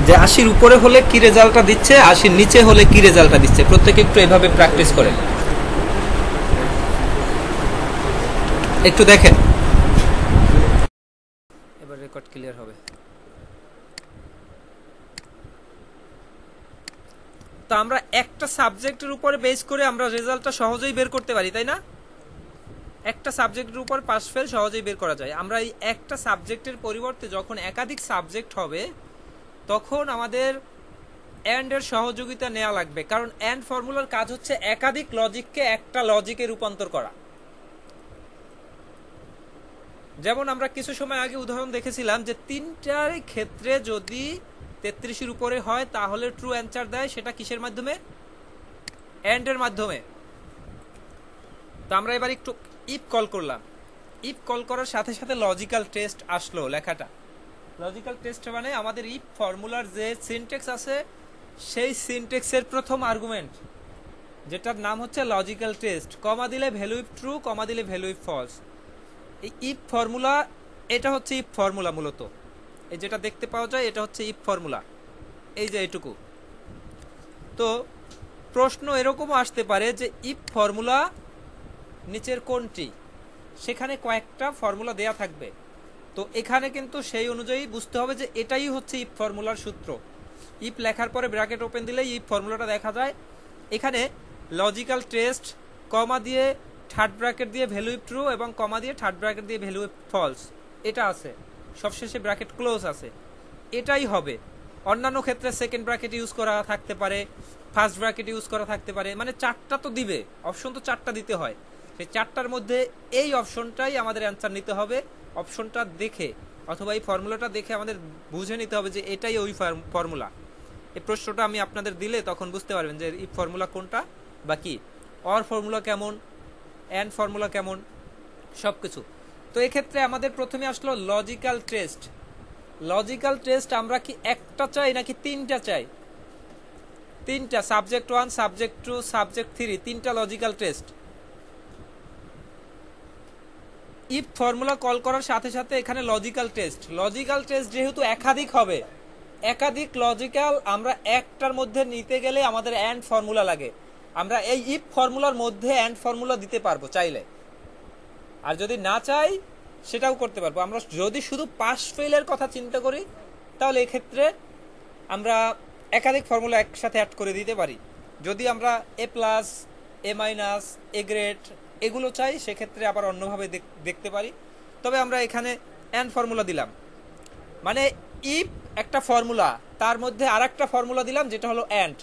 যে 80 এর উপরে হলে কি রেজাল্টটা দিচ্ছে, 80 এর নিচে হলে কি রেজাল্টটা দিচ্ছে, প্রত্যেকে একটু এভাবে প্র্যাকটিস করেন, একটু দেখেন। এবার রেকর্ড ক্লিয়ার হবে। তো আমরা একটা সাবজেক্টের উপরে বেস করে আমরা রেজাল্টটা সহজেই বের করতে পারি তাই না? একটা সাবজেক্টের উপর পাস ফেল সহজেই বের করা যায়। আমরা এই একটা সাবজেক্টের পরিবর্তে যখন একাধিক সাবজেক্ট হবে তখন আমাদের এন্ড এর সহযোগিতা নেওয়া লাগবে, কারণ এন্ড ফর্মুলার কাজ হচ্ছে একাধিক লজিককে একটা লজিকে রূপান্তর করা। যেমন আমরা কিছু সময় আগে উদাহরণ দেখেছিলাম যে তিনটার ক্ষেত্রে যদি 33 এর উপরে হয় তাহলে ট্রু অ্যান্সার দেয়, সেটা কিসের মাধ্যমে, এন্ড এর মাধ্যমে। তো আমরা এবার একটু ইফ কল করলাম, ইফ কল করার সাথে সাথে লজিক্যাল টেস্ট আসলো লেখাটা। লজিক্যাল টেস্ট মানে আমাদের ইফ ফর্মুলার যে সিনট্যাক্স আছে সেই সিনট্যাক্সের প্রথম আর্গুমেন্ট যেটার নাম হচ্ছে লজিক্যাল টেস্ট, কমা দিলে ভ্যালু ইফ ট্রু, কমা দিলে ভ্যালু ইফ ফলস। এই ইফ ফর্মুলা, এটা হচ্ছে ইফ ফর্মুলা মূলত। এই যেটা দেখতে পাওয়া যায় এটা হচ্ছে ইফ ফর্মুলা, এই যে এইটুকু। তো প্রশ্ন এরকমও আসতে পারে যে ইফ ফর্মুলা নিচের কোনটি, সেখানে কয়েকটা ফর্মুলা দেয়া থাকবে। তো এখানে কিন্তু সেই অনুযায়ী বুঝতে হবে যে এটাই হচ্ছে ইফ ফর্মুলার সূত্র। ইফ লেখার পরে ব্র্যাকেট ওপেন দিলেই ইফ ফর্মুলাটা দেখা যায়। এখানে লজিক্যাল টেস্ট, কমা দিয়ে থার্ড ব্র্যাকেট দিয়ে ভ্যালু ইফ ট্রু এবং কমা দিয়ে থার্ড ব্র্যাকেট দিয়ে ভ্যালু ইফ ফলস, এটা আছে। সবশেষে ব্র্যাকেট ক্লোজ আছে, এটাই হবে। অন্যান্য ক্ষেত্রে সেকেন্ড ব্র্যাকেট ইউজ করা থাকতে পারে, ফার্স্ট ব্র্যাকেট ইউজ করা থাকতে পারে, মানে চারটা তো দিবে, অপশন তো চারটা দিতে হয়। সেই চারটার মধ্যে এই অপশনটাই আমাদের অ্যান্সার নিতে হবে। অপশনটা দেখে অথবা এই ফর্মুলাটা দেখে আমাদের বুঝে নিতে হবে যে এটাই ওই ফর্মুলা। এই প্রশ্নটা আমি আপনাদের দিলে তখন বুঝতে পারবেন যে এই ফর্মুলা কোনটা বা কি, অর ফর্মুলা কেমন, অ্যান্ড ফর্মুলা কেমন, সব কিছু। তো এক্ষেত্রে আমাদের প্রথমে আসলো লজিক্যাল টেস্ট। লজিক্যাল টেস্ট আমরা কি একটা চাই নাকি তিনটা চাই? তিনটা, সাবজেক্ট 1, সাবজেক্ট 2, সাবজেক্ট 3, তিনটা logical test. If formula call করার সাথে সাথে এখানে লজিক্যাল টেস্ট, লজিক্যাল টেস্ট যেহেতু একাধিক হবে, একাধিক লজিক্যাল আমরা একটার মধ্যে নিতে গেলে আমাদের অ্যান্ড ফর্মুলা লাগে। আমরা এই ইফ ফর্মুলার মধ্যে অ্যান্ড ফর্মুলা দিতে পারবো চাইলে, আর যদি না চাই সেটাও করতে পারবো। আমরা যদি শুধু পাস ফেলের কথা চিন্তা করি তাহলে এক্ষেত্রে আমরা একাধিক ফর্মুলা একসাথে অ্যাড করে দিতে পারি। যদি আমরা A plus, A minus, A grade এগুলো চাই সেক্ষেত্রে আবার অন্যভাবে দেখতে পারি। তবে আমরা এখানে অ্যান্ড ফর্মুলা দিলাম, মানে ইফ একটা ফর্মুলা, তার মধ্যে আর একটা ফর্মুলা দিলাম যেটা হলো অ্যান্ড।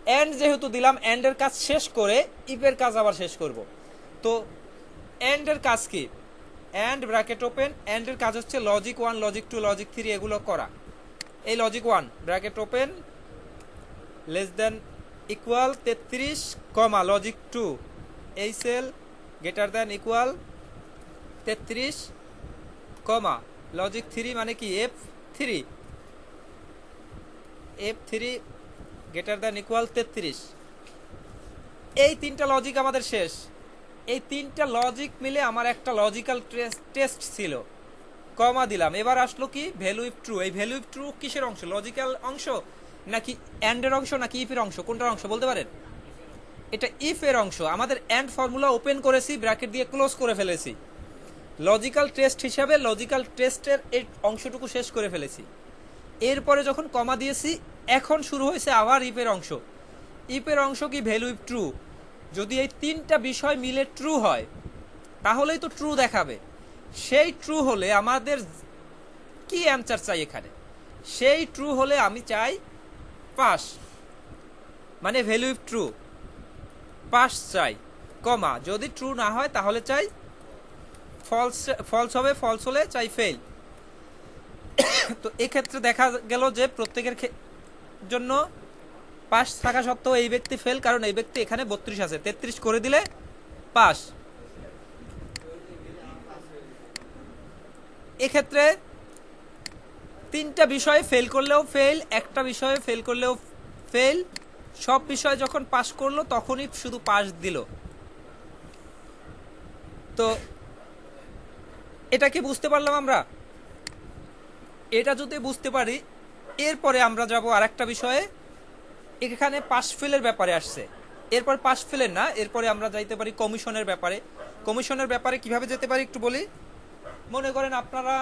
অ্যান্ড যেহেতু দিলাম, অ্যান্ডের কাজ শেষ করে ইফের কাজ আবার শেষ করব। তো অ্যান্ডের কাজ কি? অ্যান্ড ব্র্যাকেট ওপেন, অ্যান্ডের কাজ হচ্ছে লজিক 1, লজিক 2, লজিক 3 এগুলো করা। এই logic 1 bracket open less than equal 33, কমা লজিক 2 এই সেল গ্রেটার দেন ইকুয়াল 33, কমা লজিক 3 মানে কি F3, F3 greater than equal 33। এই তিনটা লজিক আমাদের শেষ। এই তিনটা লজিক মিলে আমার একটা লজিক্যাল টেস্ট ছিল, কমা দিলাম। এবার আসলো কি ভ্যালু ইফ ট্রু। এই ভ্যালু ইফ ট্রু কিসের অংশ? লজিক্যাল অংশ নাকি অ্যান্ডের অংশ নাকি ইফের অংশ? কোনটার অংশ বলতে পারেন? এটা ইফ এর অংশ। আমাদের অ্যান্ড ফর্মুলা ওপেন করেছি, ব্র্যাকেট দিয়ে ক্লোজ করে ফেলেছি। লজিক্যাল টেস্ট হিসাবে লজিক্যাল টেস্টের এই অংশটুকু শেষ করে ফেলেছি। এরপরে যখন কমা দিয়েছি এখন শুরু হয়েছে আবার ইফের অংশ। ইফের অংশ কি ভ্যালু ইফ ট্রু। যদি এই তিনটা বিষয় মিলে ট্রু হয় তাহলেই তো ট্রু দেখাবে। সেই ট্রু হলে আমাদের কি অ্যান্সার চাই এখানে? সেই ট্রু হলে আমি চাই পাস, মানে ভ্যালু ইফ ট্রু, পাস চাই, কমা যদি ট্রু না হয় তাহলে চাই ফলস। ফলস হবে, ফলস হলে চাই ফেল। তো এক্ষেত্রে দেখা গেল যে প্রত্যেকের জন্য পাস থাকা সত্ত্বেও এই ব্যক্তি ফেল, কারণ এই ব্যক্তি এখানে 32 আছে, 33 করে দিলে পাস। এক্ষেত্রে তিনটা বিষয়ে ফেল করলেও ফেল, একটা বিষয়ে ফেল করলেও ফেল, সব বিষয় যখন পাস করলো তখনই শুধু পাস দিল। তো এটা কি বুঝতে পারলাম আমরা? এটা যদি বুঝতে পারি এরপরে আমরা যাব আরেকটা বিষয়ে। এখানে পাস ফেলের ব্যাপারে আসছে, এরপর পাস ফেলের না, এরপরে আমরা যাইতে পারি কমিশনের ব্যাপারে। কমিশনের ব্যাপারে কিভাবে যেতে পারি একটু বলি। মনে করেন আপনারা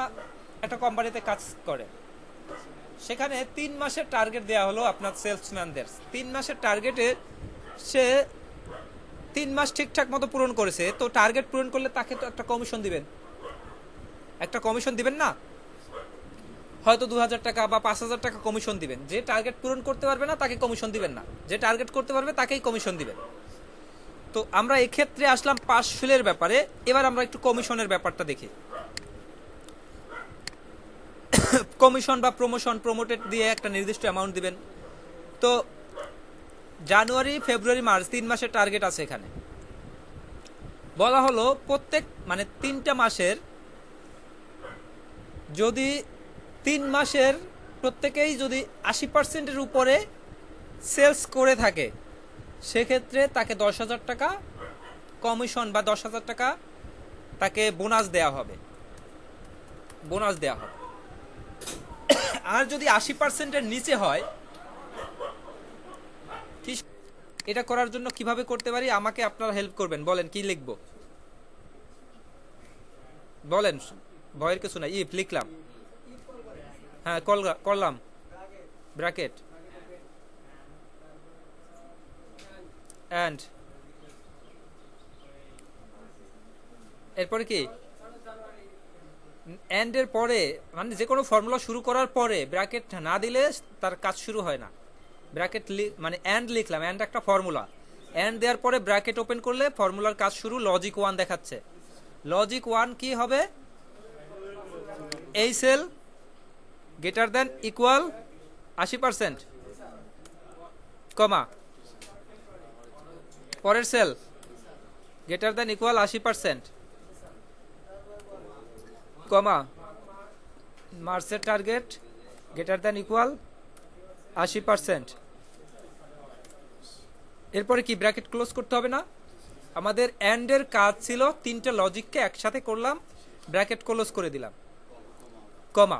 একটা কোম্পানিতে কাজ করেন, সেখানে 3 মাসের টার্গেট দেওয়া হলো আপনার সেলসম্যানদের। 3 মাসের টার্গেটে সে 3 মাস ঠিকঠাক মতো পূরণ করেছে, তো টার্গেট পূরণ করলে তাকে তো একটা কমিশন দিবেন, একটা কমিশন দিবেন না? হয়তো 2000 টাকা বা 5000 টাকা কমিশন দিবেন। যে টার্গেট পূরণ করতে পারবে না তাকে কমিশন দিবেন না, যে টার্গেট করতে পারবে তাকেই কমিশন দিবেন। তো আমরা এক্ষেত্রে আসলাম পাস ফেলের ব্যাপারে। এবার আমরা একটু কমিশনের ব্যাপারটা দেখি। কমিশন বা প্রমোশন, প্রমোটেড দিয়ে একটা নির্দিষ্ট অ্যামাউন্ট দিবেন। তো জানুয়ারি, ফেব্রুয়ারি, মার্চ 3 মাসের টার্গেট আছে। এখানে বলা হলো প্রত্যেক মানে 3টা মাসের যদি 3 মাসের প্রত্যেকেই যদি 80%-এর উপরে সেলস করে থাকে সেক্ষেত্রে তাকে 10,000 টাকা কমিশন বা 10,000 টাকা তাকে বোনাস দেওয়া হবে। আর যদি 80%-এর নিচে হয়, এটা করার জন্য কিভাবে করতে পারি? আমাকে আপনারা হেল্প করবেন, বলেন কি লিখবো, বলেন। ভয়ের কিছু নাই, ইফ লিখলাম, হ্যাঁ করলাম, ব্র্যাকেট এন্ড, এরপরে কি এন্ড এর পরে, মানে যে কোনো ফর্মুলা শুরু করার পরে ব্র্যাকেট না দিলে তার কাজ শুরু হয় না। ব্র্যাকেট মানে এন্ড লিখলাম, এন্ড একটা ফর্মুলা, এন্ড দেওয়ার পরে ব্র্যাকেট ওপেন করলে ফর্মুলার কাজ শুরু। লজিক 1 দেখাচ্ছে, লজিক 1 কি হবে? এই সেল গ্রেটার দেন ইকুয়াল 80%, কমা পরের সেল গ্রেটার দেন ইকুয়াল 80%, কমা মার্চের টার্গেট গ্রেটার দেন ইকুয়াল 80%। এরপরে কি ব্র্যাকেট ক্লোজ করতে হবে না? আমাদের এন্ড এর কাজ ছিল তিনটা লজিককে একসাথে করলাম, ব্র্যাকেট ক্লোজ করে দিলাম, কমা।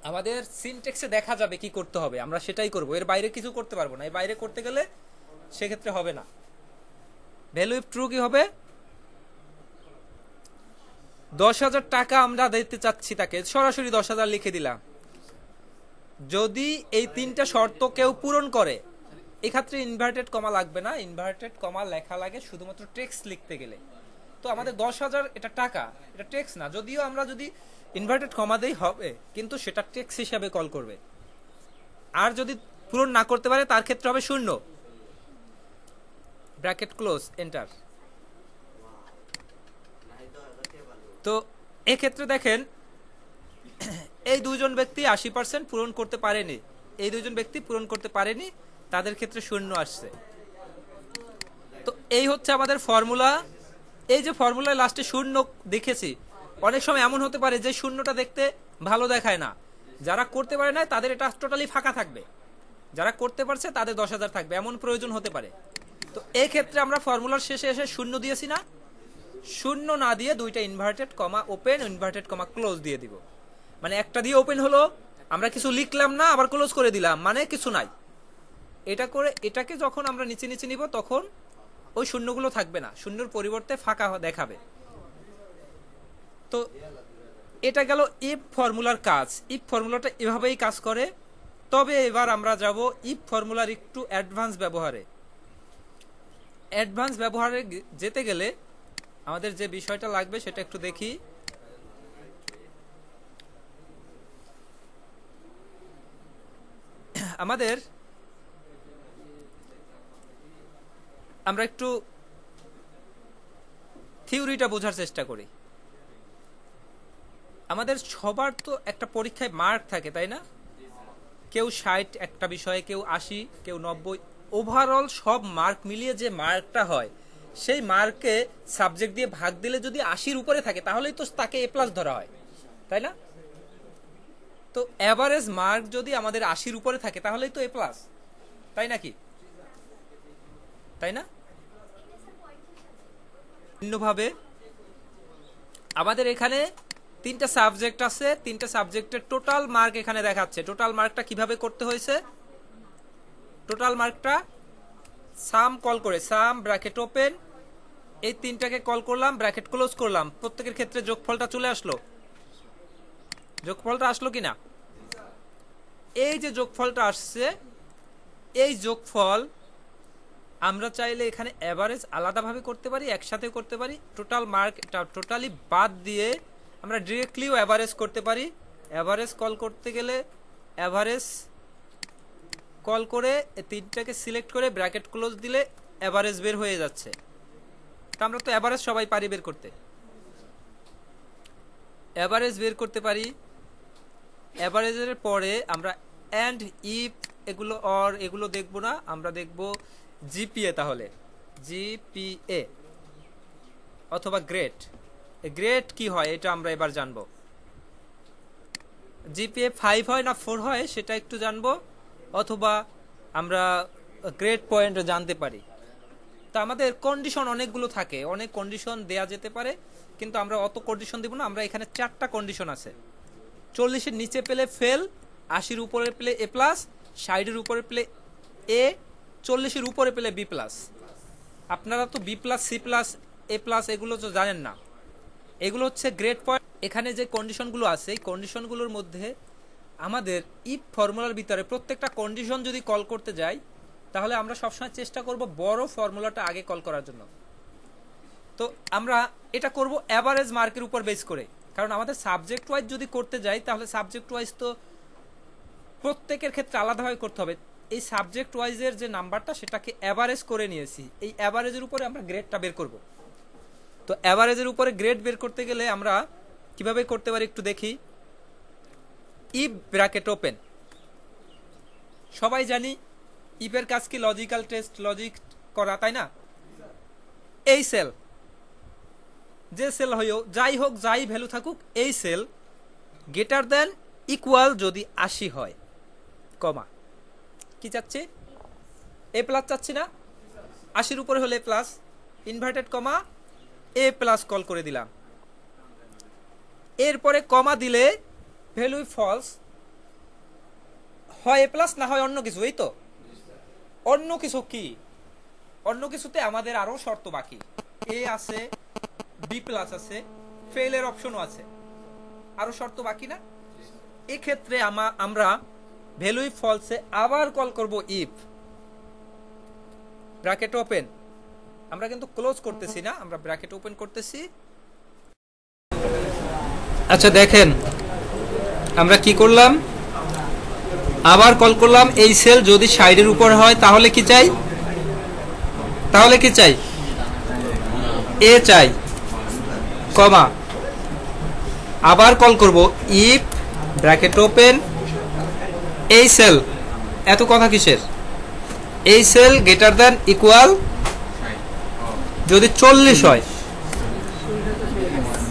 আমাদের সিনট্যাক্সে দেখা যাবে কি করতে হবে, আমরা সেটাই করব, এর বাইরে কিছু করতে পারবো না। এর বাইরে করতে গেলে সেক্ষেত্রে হবে না। ভ্যালু ইফ ট্রু কি হবে? 10,000 টাকা আমরা দিতে চাচ্ছি তাকে, সরাসরি 10,000 লিখে দিলাম। যদি এই তিনটা শর্ত কেউ পূরণ করে, এক্ষেত্রে ইনভার্টেড কমা লাগবে না। ইনভার্টেড কমা লেখা লাগে শুধুমাত্র টেক্সট লিখতে গেলে। তো আমাদের 10,000 এটা টাকা, এটা টেক্সট না, যদিও আমরা যদি ইনভার্টেড কমা দেই হবে, কিন্তু সেটা টেক্সট হিসাবে কল করবে। আর যদি পূরণ না করতে পারে তার ক্ষেত্রে হবে 0, ব্র্যাকেট ক্লোজ, এন্টার। তো এক্ষেত্রে দেখেন এই দুইজন ব্যক্তি 80% পূরণ করতে পারেনি, এই দুইজন ব্যক্তি পূরণ করতে পারেনি, তাদের ক্ষেত্রে 0 আসছে। তো এই হচ্ছে আমাদের ফর্মুলা। এই যে ফর্মুলায় লাস্টে 0 দেখেছি, অনেক সময় এমন হতে পারে যে 0টা দেখতে ভালো দেখায় না। যারা করতে পারে না তাদের এটা টোটালি ফাঁকা থাকবে, যারা করতে পারছে তাদের 10,000 থাকবে, এমন প্রয়োজন হতে পারে। তো এই ক্ষেত্রে আমরা ফর্মুলার শেষে এসে 0 দিয়েছি না, 0 না দিয়ে দুইটা inverted comma open, inverted comma close দিয়ে দিব। মানে একটা দিয়ে ওপেন হলো, আমরা কিছু লিখলাম না, আবার ক্লোজ করে দিলাম, মানে কিছু নাই। এটা করে এটাকে যখন আমরা নিচে নিচে নিব তখন ওই শূন্যগুলো থাকবে না, শূন্যর পরিবর্তে ফাঁকা দেখাবে। তো এটা গেল ইফ ফর্মুলার কাজ। ইফ ফর্মুলাটা এভাবেই কাজ করে। তবে এবার আমরা যাব ইফ ফর্মুলার একটু অ্যাডভান্স ব্যবহারে। অ্যাডভান্স ব্যবহারে যেতে গেলে আমাদের যে বিষয়টা লাগবে সেটা একটু দেখি। আমাদের আমরা একটু থিওরিটা বোঝার চেষ্টা করি। আমাদের সবার তো একটা পরীক্ষায় মার্ক থাকে, তাই না? কেউ 60 একটা বিষয়ে, কেউ 80, কেউ 90, ওভারঅল সব মার্ক মিলিয়ে যে মার্কটা হয়, সেই মার্কে সাবজেক্ট দিয়ে ভাগ দিলে যদি 80-র উপরে থাকে তাহলেই তো তাকে এ প্লাস ধরা হয়, তাই না? তো এভারেজ মার্ক যদি আমাদের 80-র উপরে থাকে তাহলেই তো এ প্লাস, তাই নাকি? তাই না? ভিন্নভাবে আমাদের এখানে 3টা সাবজেক্ট আছে, 3টা সাবজেক্টের টোটাল মার্ক এখানে দেখাচ্ছে। টোটাল মার্কটা কিভাবে করতে হয়েছে? টোটাল মার্কটা সাম কল করে, সাম ব্র্যাকেট ওপেন, এই 3টাকে কল করলাম, ব্র্যাকেট ক্লোজ করলাম, প্রত্যেকের ক্ষেত্রে যোগফলটা চলে আসলো। যোগফলটা আসলো কিনা? এই যে যোগফলটা আসছে, এই যোগফল আমরা চাইলে এখানে এভারেজ আলাদাভাবে করতে পারি, একসাথে করতে পারি। টোটাল মার্ক এটা টোটালি বাদ দিয়ে আমরা ডিরেক্টলিও এভারেজ করতে পারি। এভারেজ কল করতে গেলে এভারেজ কল করে 3টাকে সিলেক্ট করে ব্র্যাকেট ক্লোজ দিলে এভারেজ বের হয়ে যাচ্ছে। তা আমরা তো এভারেজ সবাই পারি বের করতে, এভারেজ বের করতে পারি। এভারেজের পরে আমরা এন্ড, ইফ, এগুলো অর এগুলো দেখবো না, আমরা দেখব জিপিএ। তাহলে জিপিএ অথবা গ্রেড। গ্রেড কি হয় এটা আমরা এবার জানবো। জিপিএ 5 হয় না 4 হয় সেটা একটু জানবো, অথবা আমরা গ্রেড পয়েন্ট জানতে পারি। তো আমাদের কন্ডিশন অনেকগুলো থাকে, অনেক কন্ডিশন দেয়া যেতে পারে, কিন্তু আমরা অত কন্ডিশন দিব না। আমরা এখানে 4টা কন্ডিশন আছে। 40-এর নিচে পেলে ফেল, 80-এর উপরে পেলে এ প্লাস, 60-এর উপরে পেলে এ, 40-এর উপরে পেলে বি প্লাস। আপনারা তো B plus, C plus, A plus এগুলো তো জানেন না, এগুলো হচ্ছে গ্রেড পয়েন্ট। এখানে যে কন্ডিশনগুলো আছে এই কন্ডিশনগুলোর মধ্যে আমাদের ইফ ফর্মুলার ভিতরে প্রত্যেকটা কন্ডিশন যদি কল করতে যাই তাহলে আমরা সবসময় চেষ্টা করব বড় ফর্মুলাটা আগে কল করার জন্য। তো আমরা এটা করব অ্যাভারেজ মার্কের উপর বেস করে, কারণ আমাদের সাবজেক্ট ওয়াইজ যদি করতে যাই তাহলে সাবজেক্ট ওয়াইজ তো প্রত্যেকের ক্ষেত্রে আলাদাভাবে করতে হবে। এই সাবজেক্ট ওয়াইজের যে নাম্বারটা সেটাকে অ্যাভারেজ করে নিয়েছি, এই অ্যাভারেজের উপরে আমরা গ্রেডটা বের করব। তো অ্যাভারেজের উপরে গ্রেড বের করতে গেলে আমরা কিভাবে করতে পারি একটু দেখি। ইফ ব্র্যাকেট ওপেন, সবাই জানি ইফের কাজ কি লজিক্যাল টেস্ট, লজিক করা, তাই না? এই সেল, যে সেল হইও যাই হোক, যাই ভ্যালু থাকুক, এই সেল গ্রেটার দেন ইকুয়াল যদি 80 হয়, কমা কি চাচ্ছি, এ প্লাস চাচ্ছি না, 80-এর উপরে হলে এ প্লাস, ইনভার্টেড কমা এ প্লাস কল করে দিলাম। এরপরে কমা দিলে ভ্যালু ফলস হয়, এ প্লাস না হয় অন্য কিছু। এই তো অন্য কিছু কি, অন্য কিছুতে আমাদের আরো শর্ত বাকি, এ আছে, বি প্লাস আছে, ফেলের অপশনও আছে, আরো শর্ত বাকি না? এক্ষেত্রে আমরা ভ্যালু ফলসে আবার কল করব ইফ ব্র্যাকেট ওপেন। আমরা কিন্তু ক্লোজ করতেছি না, আমরা ব্র্যাকেট ওপেন করতেছি। আচ্ছা দেখেন আমরা কি করলাম, আবার কল করলাম। এই সেল যদি 60-এর উপর হয় তাহলে কি চাই, তাহলে কি চাই, এ চাই, কমা আবার কল করব ইফ ব্র্যাকেট ওপেন এই সেল, এত কথা কিসের, এই সেল গ্রেটার দ্যান ইকুয়াল যদি 40 হয়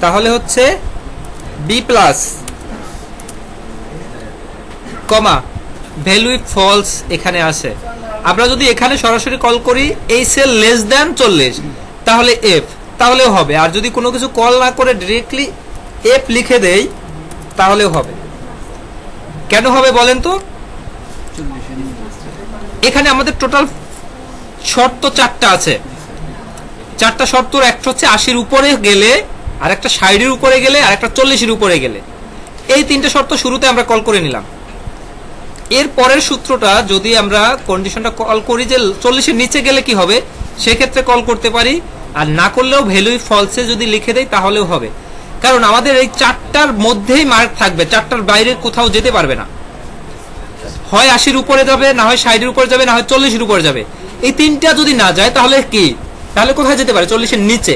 তাহলে হচ্ছে বি প্লাস, কমা ভ্যালু ফলস এখানে আসে। আমরা যদি এখানে সরাসরি কল করি এই সেল লেস দ্যান 40 তাহলে এফ, তাহলেও হবে। আর যদি কোনো কিছু কল না করে ডিরেক্টলি এফ লিখে দেই তাহলেও হবে। কেন হবে বলেন তো? এখানে আমাদের টোটাল শর্ত 4টা আছে, 4টা শর্তর একটা হচ্ছে 80-এর উপরে গেলে, আর একটা 60-এর উপরে গেলে, আর একটা 40-এর উপরে গেলে। এই 3টে শর্ত শুরুতে আমরা কল করে নিলাম। এর পরের সূত্রটা যদি আমরা কন্ডিশনটা কল করি যে 40-এর নিচে গেলে কি হবে, সেক্ষেত্রে কল করতে পারি। আর না করলেও ভ্যালু ফলসে যদি লিখে দেই তাহলেও হবে, কারণ আমাদের এই 4টার মধ্যেই মার্ক থাকবে, 4টার বাইরে কোথাও যেতে পারবে না। হয় 80-এর উপরে যাবে, না হয় 60-এর উপরে যাবে, না হয় 40-এর উপরে যাবে। এই 3টা যদি না যায় তাহলে কি, তাহলে কোথায় যেতে পারে, 40-এর নিচে।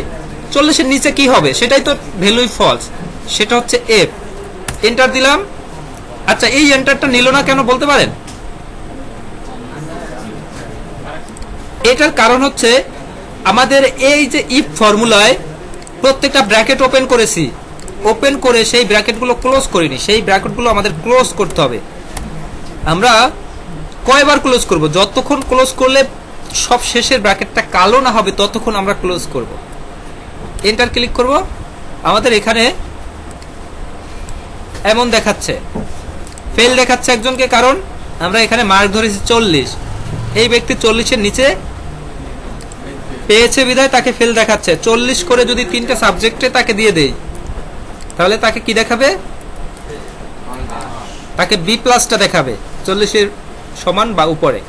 40-এর নিচে কি হবে, সেটাই তো ভ্যালু ফলস, সেটা হচ্ছে এফ। এন্টার দিলাম। আচ্ছা এই এন্টারটা নিল না কেন বলতে পারেন? এটার কারণ হচ্ছে আমাদের এই যে ইফ ফর্মুলায় প্রত্যেকটা ব্র্যাকেট ওপেন করেছি, ওপেন করে সেই ব্র্যাকেটগুলো ক্লোজ করিনি, সেই ব্র্যাকেটগুলো আমাদের ক্লোজ করতে হবে। আমরা কয়বার ক্লোজ করব, যতক্ষণ ক্লোজ করলে সব শেষের ব্র্যাকেটটা কালো না হবে ততক্ষণ আমরা ক্লোজ করব। এন্টার ক্লিক করব। আমাদের এখানে এমন দেখাচ্ছে, ফেল দেখাচ্ছে একজনকে, কারণ আমরা এখানে মার্ক ধরেছি 40, এই ব্যক্তি 40-এর নিচে পেয়েছে বিধায় তাকে ফেল দেখাচ্ছে। 40 করে যদি 3টে সাবজেক্টে তাকে দিয়ে দেই তাহলে তাকে কি দেখাবে, তাকে বি প্লাসটা দেখাবে, 40-এর সমান বা উপরে।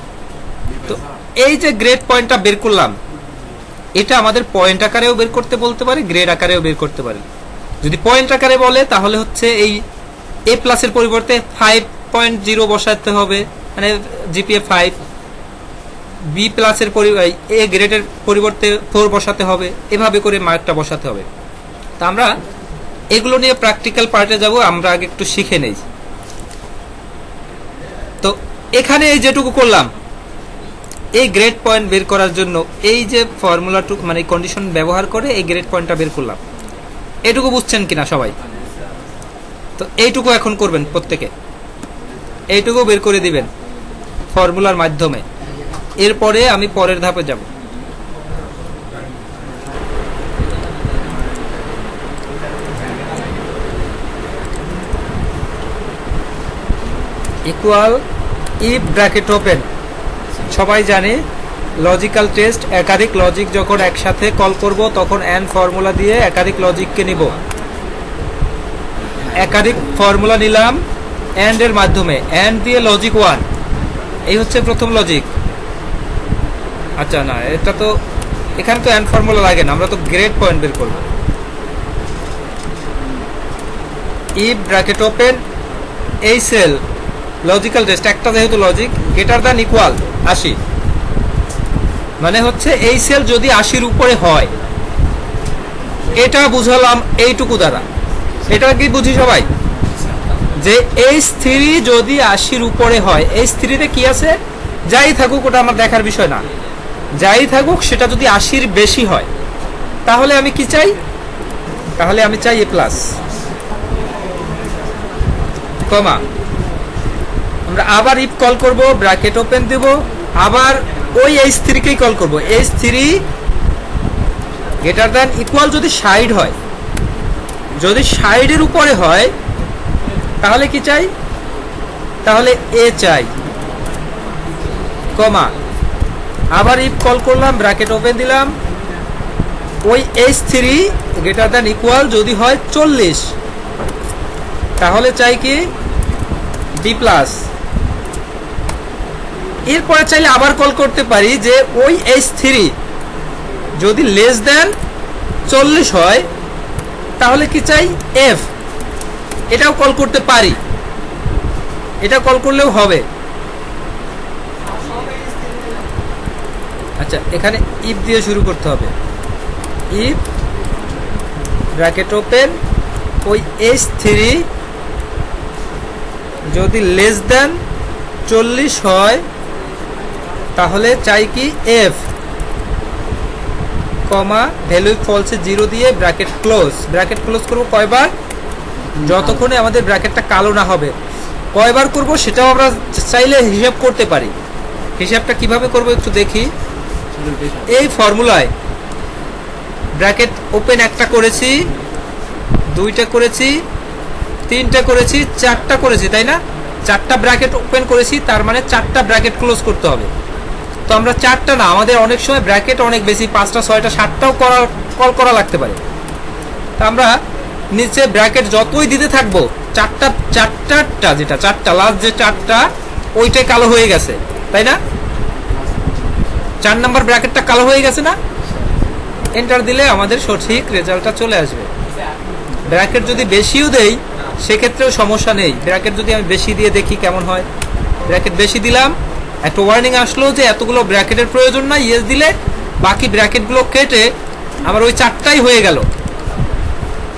তো এই যে গ্রেড পয়েন্টটা বের করলাম, এটা আমাদের পয়েন্ট আকারেও বের করতে বলতে পারি, গ্রেড আকারেও বের করতে পারি। যদি পয়েন্ট আকারে বলে তাহলে হচ্ছে এই এ প্লাসের পরিবর্তে 5.0 বসাতে হবে, মানে জিপিএ 5, বি প্লাসের এ গ্রেডের পরিবর্তে 4 বসাতে হবে, এভাবে করে মার্কটা বসাতে হবে। তা আমরা এগুলো নিয়ে প্র্যাকটিক্যাল পার্টে যাব, আমরা আগে একটু শিখে নেই। তো এখানে এই যেটুকু করলাম, এই গ্রেড পয়েন্ট বের করার জন্য এই যে ফর্মুলাটুকু মানে কন্ডিশন ব্যবহার করে এই গ্রেড পয়েন্টটা বের করলাম। এটুকু বুঝছেন কিনা সবাই? তো এইটুকু এখন করবেন প্রত্যেকে, এইটুকু বের করে দিবেন। ফর্মুলার মাধ্যমে। এরপরে আমি পরের ধাপে যাব। Equal if bracket open. সবাই জানে লজিক্যাল টেস্ট, একাধিক লজিক যখন একসাথে কল করব তখন অ্যান্ড ফর্মুলা দিয়ে একাধিক লজিককে নিব। একাধিক ফর্মুলা নিলাম অ্যান্ড এর মাধ্যমে, অ্যান্ড দিয়ে লজিক 1, এই হচ্ছে প্রথম লজিক। আচ্ছা না, এটা তো এখানে তো অ্যান্ড ফর্মুলা লাগে না, আমরা তো গ্রেড পয়েন্ট বের করব। ইফ ব্র্যাকেট ওপেন এই সেল লজিক্যাল টেস্ট একটা যেহেতু লজিক গ্রেটার দ্যান ইকুয়াল 80, মানে হচ্ছে এই সেল যদি 80-র উপরে হয়, এটা বুঝালাম এইটুকু দ্বারা। এটা কি বুঝি সবাই যে H3 যদি 80-র উপরে হয়, H3-তে কি আছে যাই থাকুক ওটা আমার দেখার বিষয় না, যাই থাকুক সেটা যদি 80-র বেশি হয় তাহলে আমি কি চাই, তাহলে আমি চাই A+, কমা আমরা আবার ইফ কল করব, ব্র্যাকেট ওপেন দেব, আবার ওই H3 কেই কল করব। H3 গ্রেটার দ্যান ইকুয়াল যদি 60 হয়, যদি 60-এর উপরে হয় তাহলে কি চাই, তাহলে A চাই, কমা আবার ইফ কল করলাম, ব্র্যাকেট ওপেন দিলাম, ওই H3 গ্রেটার দ্যান ইকুয়াল যদি হয় 40 তাহলে চাই কি B+। এরপরে চাইলে আবার কল করতে পারি যে ওই H3 যদি লেস দেন 40 হয় তাহলে কি চাই F, এটাও কল করতে পারি, এটা কল করলেও হবে। আচ্ছা এখানে ইফ দিয়ে শুরু করতে হবে। ইফ ব্র্যাকেট ওপেন ওই H3 যদি লেস দেন 40 হয় তাহলে চাই কি F, কমা ভ্যালু ফলসে 0 দিয়ে ব্র্যাকেট ক্লোজ। ব্র্যাকেট ক্লোজ করব কয়বার, যতক্ষণে আমাদের ব্র্যাকেটটা কালো না হবে। কয়বার করব সেটাও আমরা চাইলে হিসাব করতে পারি। হিসাবটা কিভাবে করব একটু দেখি। এই ফর্মুলায় ব্র্যাকেট ওপেন একটা করেছি, দুইটা করেছি, তিনটা করেছি, চারটা করেছি, তাই না? চারটা ব্র্যাকেট ওপেন করেছি, তার মানে চারটা ব্র্যাকেট ক্লোজ করতে হবে। তো আমরা চারটা না, আমাদের অনেক সময় ব্র্যাকেট অনেক বেশি, 5টা 6টা 7টাও কল করা লাগতে পারে। তো আমরা নিচে ব্র্যাকেট যতই দিতে থাকবো চারটা যেটা চারটা লাস্ট যে চারটা ওইটাই কালো হয়ে গেছে, তাই না? 4 নাম্বার ব্র্যাকেটটা কালো হয়ে গেছে না? এন্টার দিলে আমাদের সঠিক রেজাল্টটা চলে আসবে। ব্র্যাকেট যদি বেশিও দেই সেক্ষেত্রেও সমস্যা নেই। ব্র্যাকেট যদি আমি বেশি দিয়ে দেখি কেমন হয়। ব্র্যাকেট বেশি দিলাম, একটা ওয়ার্নিং আসলো যে এতগুলো ব্র্যাকেটের প্রয়োজন নাই, ইয়েস দিলে বাকি ব্র্যাকেটগুলো কেটে আমার ওই চারটাই হয়ে গেল।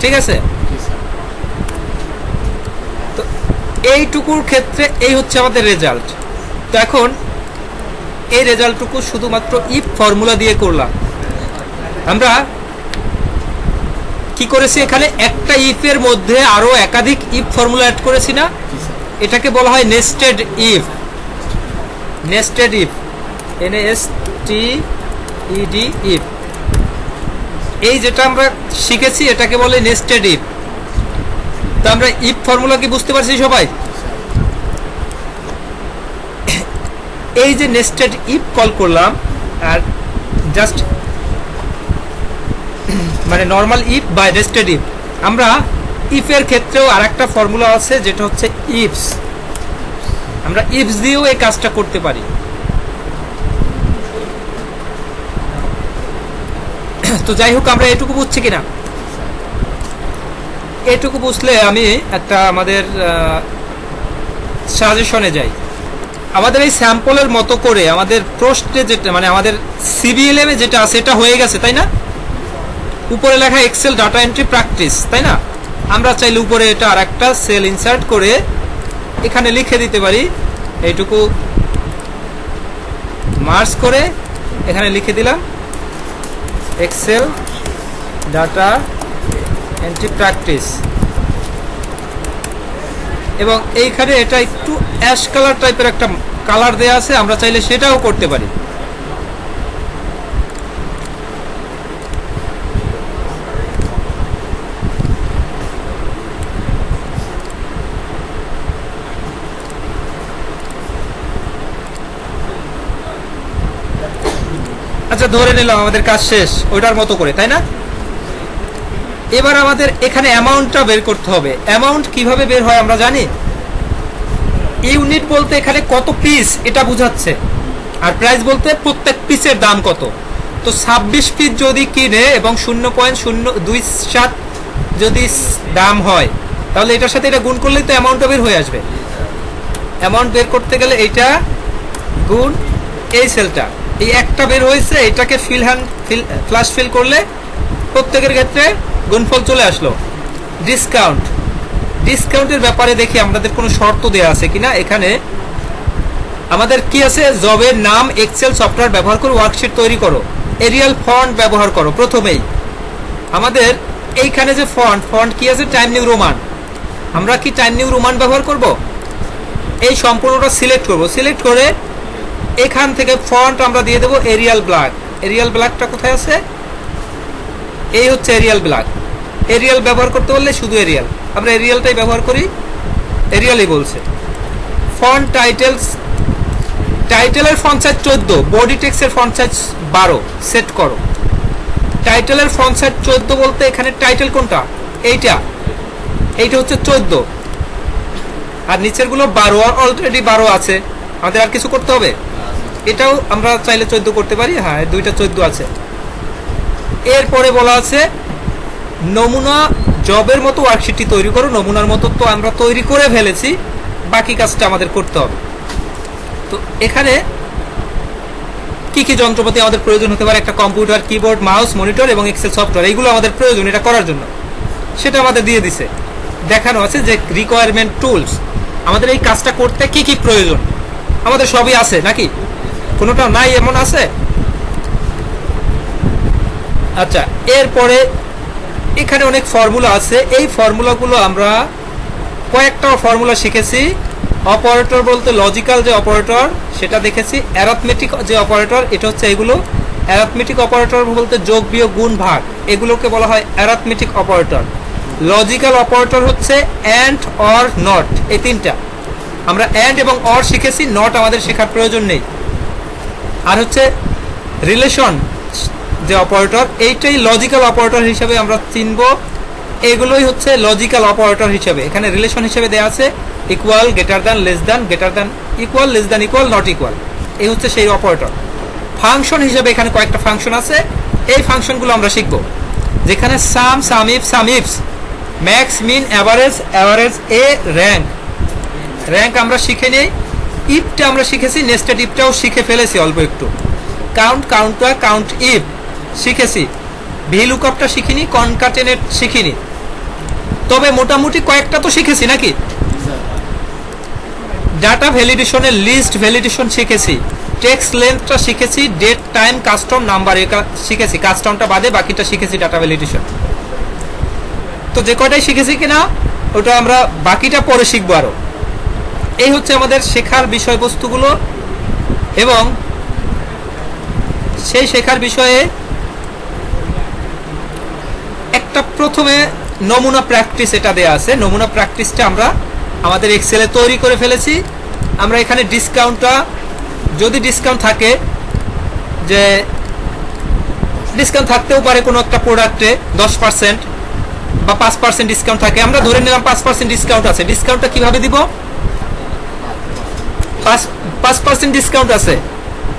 ঠিক আছে, তো এইটুকুর ক্ষেত্রে এই হচ্ছে আমাদের রেজাল্ট। তো এখন এই রেজাল্টটুকু শুধুমাত্র ইফ ফর্মুলা দিয়ে করলাম। আমরা কি করেছি, এখানে একটা ইফ এর মধ্যে আরো একাধিক ইফ ফর্মুলা অ্যাড করেছি না? এটাকে বলা হয় nested if. Nested if, NESTED if. এই যেটা আমরা শিখেছি এটাকে বলে নেস্টেড ইফ। তো আমরা ইফ ফর্মুলা কি বুঝতে পারছি সবাই? এই যে নেস্টেড ইফ কল করলাম, আর জাস্ট মানে normal if by nested if. আমরা ইফ এর ক্ষেত্রেও আরেকটা ফর্মুলা আছে যেটা হচ্ছে ইফস। আমরা ইফস দিয়েও এই কাজটা করতে পারি। তো যাই হোক, আমরা এটুকু বুঝছি কিনা? এটুকু বুঝলে আমি একটা আমাদের সাজেশনে যাই। আমাদের এই স্যাম্পলের মতো করে আমাদের প্রশ্নে যেটা মানে আমাদের সিবিএলএম এ যেটা আছে এটা হয়ে গেছে, তাই না? উপরে লেখা এক্সেল ডাটা এন্ট্রি প্র্যাকটিস, তাই না? আমরা চাইলে উপরে এটা আর একটা সেল ইনসার্ট করে এখানে লিখে দিতে পারি। এইটুকু মার্জ করে এখানে লিখে দিলাম এক্সেল ডাটা এন্ট্রি প্র্যাকটিস, এবং এইখানে এটা একটু অ্যাশ কালার টাইপের একটা কালার দেয়া আছে, আমরা চাইলে সেটাও করতে পারি। আচ্ছা, ধরে নিলাম আমাদের কাজ শেষ ওইটার মতো করে, তাই না? এবার আমাদের এখানে অ্যামাউন্টটা বের করতে হবে। অ্যামাউন্ট কিভাবে বের হয় আমরা জানি। ইউনিট বলতে এখানে কত পিস এটা বোঝাচ্ছে, আর প্রাইস বলতে প্রত্যেক পিসের দাম কত। তো 26 পিস যদি কিনে এবং 0.027 যদি দাম হয়, তাহলে এটার সাথে এটা গুণ করলেই তো অ্যামাউন্টটা বের হয়ে আসবে। অ্যামাউন্ট বের করতে গেলে এইটা গুণ এই সেলটা, এই একটা বের হয়েছে, এটাকে ফ্ল্যাশ ফিল করলে প্রত্যেকের ক্ষেত্রে গুণফল চলে আসলো। ডিসকাউন্টের ব্যাপারে দেখি আমাদের কোনো শর্ত দেওয়া আছে কিনা। এখানে আমাদের কি আছে, জবের নাম, এক্সেল সফটওয়্যার ব্যবহার করে ওয়ার্কশিট তৈরি করো, এরিয়াল ফন্ট ব্যবহার করো। প্রথমেই আমাদের এইখানে যে ফন্ট কি আছে, টাইম নিউ রোমান। আমরা কি টাইম নিউ রোমান ব্যবহার করব? এই সম্পূর্ণটা সিলেক্ট করব, সিলেক্ট করে এখান থেকে ফন্ট আমরা দিয়ে দেবো এরিয়াল ব্ল্যাক। এরিয়াল ব্ল্যাকটা কোথায় আছে? এই হচ্ছে এরিয়াল ব্ল্যাক। এরিয়াল ব্যবহার করতে বললে শুধু এরিয়াল, আমরা এরিয়ালটাই ব্যবহার করি, এরিয়ালই বলছে। ফন্ট টাইটেলের ফন্ট সাইজ 14, বডি টেক্সটের ফন্ট সাইজ 12 সেট করো। টাইটেলের ফন্ট সাইজ 14 বলতে এখানে টাইটেল কোনটা? এইটা হচ্ছে 14, আর নিচের গুলো 12, অলরেডি 12 আছে, আমাদের আর কিছু করতে হবে? এটাও আমরা চাইলে 14 করতে পারি, হ্যাঁ দুইটা 14 আছে। এরপরে বলা আছে নমুনা জবের মতো ওয়ার্কশিটটি তৈরি করো। নমুনার মতো তো আমরা তৈরি করে ফেলেছি, বাকি কাজটা আমাদের করতে হবে। তো এখানে কি কি যন্ত্রপাতি আমাদের প্রয়োজন হতে পারে? একটা কম্পিউটার, কিবোর্ড, মাউস, মনিটর এবং এক্সেল সফটওয়্যার, এইগুলো আমাদের প্রয়োজন এটা করার জন্য। সেটা আমাদের দিয়ে দিছে, দেখানো আছে যে রিকোয়ারমেন্ট টুলস, আমাদের এই কাজটা করতে কি কি প্রয়োজন। আমাদের সবই আছে নাকি? কোনোটা নাই এমন আছে? আচ্ছা, এরপরে এখানে অনেক ফর্মুলা আছে। এই ফর্মুলাগুলো আমরা কয়েকটা ফর্মুলা শিখেছি। অপারেটর বলতে লজিক্যাল যে অপারেটর সেটা দেখেছি, অ্যারিথমেটিক যে অপারেটর এটা হচ্ছে এগুলো। অ্যারিথমেটিক অপারেটর বলতে যোগ, বিয়োগ, গুণ, ভাগ, এগুলোকে বলা হয় অ্যারিথমেটিক অপারেটর। লজিক্যাল অপারেটর হচ্ছে অ্যান্ড, অর, নট, এই তিনটা। আমরা অ্যান্ড এবং অর শিখেছি, নট আমাদের শেখার প্রয়োজন নেই। আর হচ্ছে রিলেশন যে অপারেটর, এইটাই লজিক্যাল অপারেটর হিসেবে আমরা চিনব। এগুলোই হচ্ছে লজিক্যাল অপারেটর হিসেবে। এখানে রিলেশন হিসেবে দেওয়া আছে equal, greater than, less than, greater than, equal, less than equal, not equal, এই হচ্ছে সেই অপারেটর। ফাংশন হিসেবে এখানে কয়েকটা ফাংশন আছে, এই ফাংশনগুলো আমরা শিখব। যেখানে সাম, সাম ইফস, ম্যাক্স, মিন, অ্যাভারেজ, এ, র্যাঙ্ক আমরা শিখে নেই। ইফটা আমরা শিখেছি, নেস্টেড ইফটাও শিখে ফেলেছি অল্প একটু। কাউন্ট ইফ শিখেছি, ভিলুকআপটা শিখিনি, কনকাটেনেট শিখিনি, তবে মোটামুটি কয়েকটা তো শিখেছি নাকি? ডাটা ভ্যালিডেশনের লিস্ট ভ্যালিডেশন শিখেছি, টেক্সট লেন্থটা শিখেছি, ডেট, টাইম, কাস্টম, নাম্বার এটা শিখেছি। কাস্টমটা বাদে বাকিটা শিখেছি ডাটা ভ্যালিডেশন। তো যে কয়টাই শিখেছি কিনা ওটা আমরা বাকিটা পরে শিখবো আরো। এই হচ্ছে আমাদের শেখার বিষয়বস্তুগুলো, এবং সেই শেখার বিষয়ে একটা প্রথমে নমুনা প্র্যাকটিস এটা দেয়া আছে। নমুনা প্র্যাকটিসটা আমরা আমাদের এক্সেলে তৈরি করে ফেলেছি। আমরা এখানে ডিসকাউন্টটা, যদি ডিসকাউন্ট থাকে, যে ডিসকাউন্ট থাকতেও পারে কোনো একটা প্রোডাক্টে 10% বা 5% ডিসকাউন্ট থাকে, আমরা ধরে নিলাম 5% ডিসকাউন্ট আছে। ডিসকাউন্টটা কিভাবে দিব? 5% ডিসকাউন্ট আছে,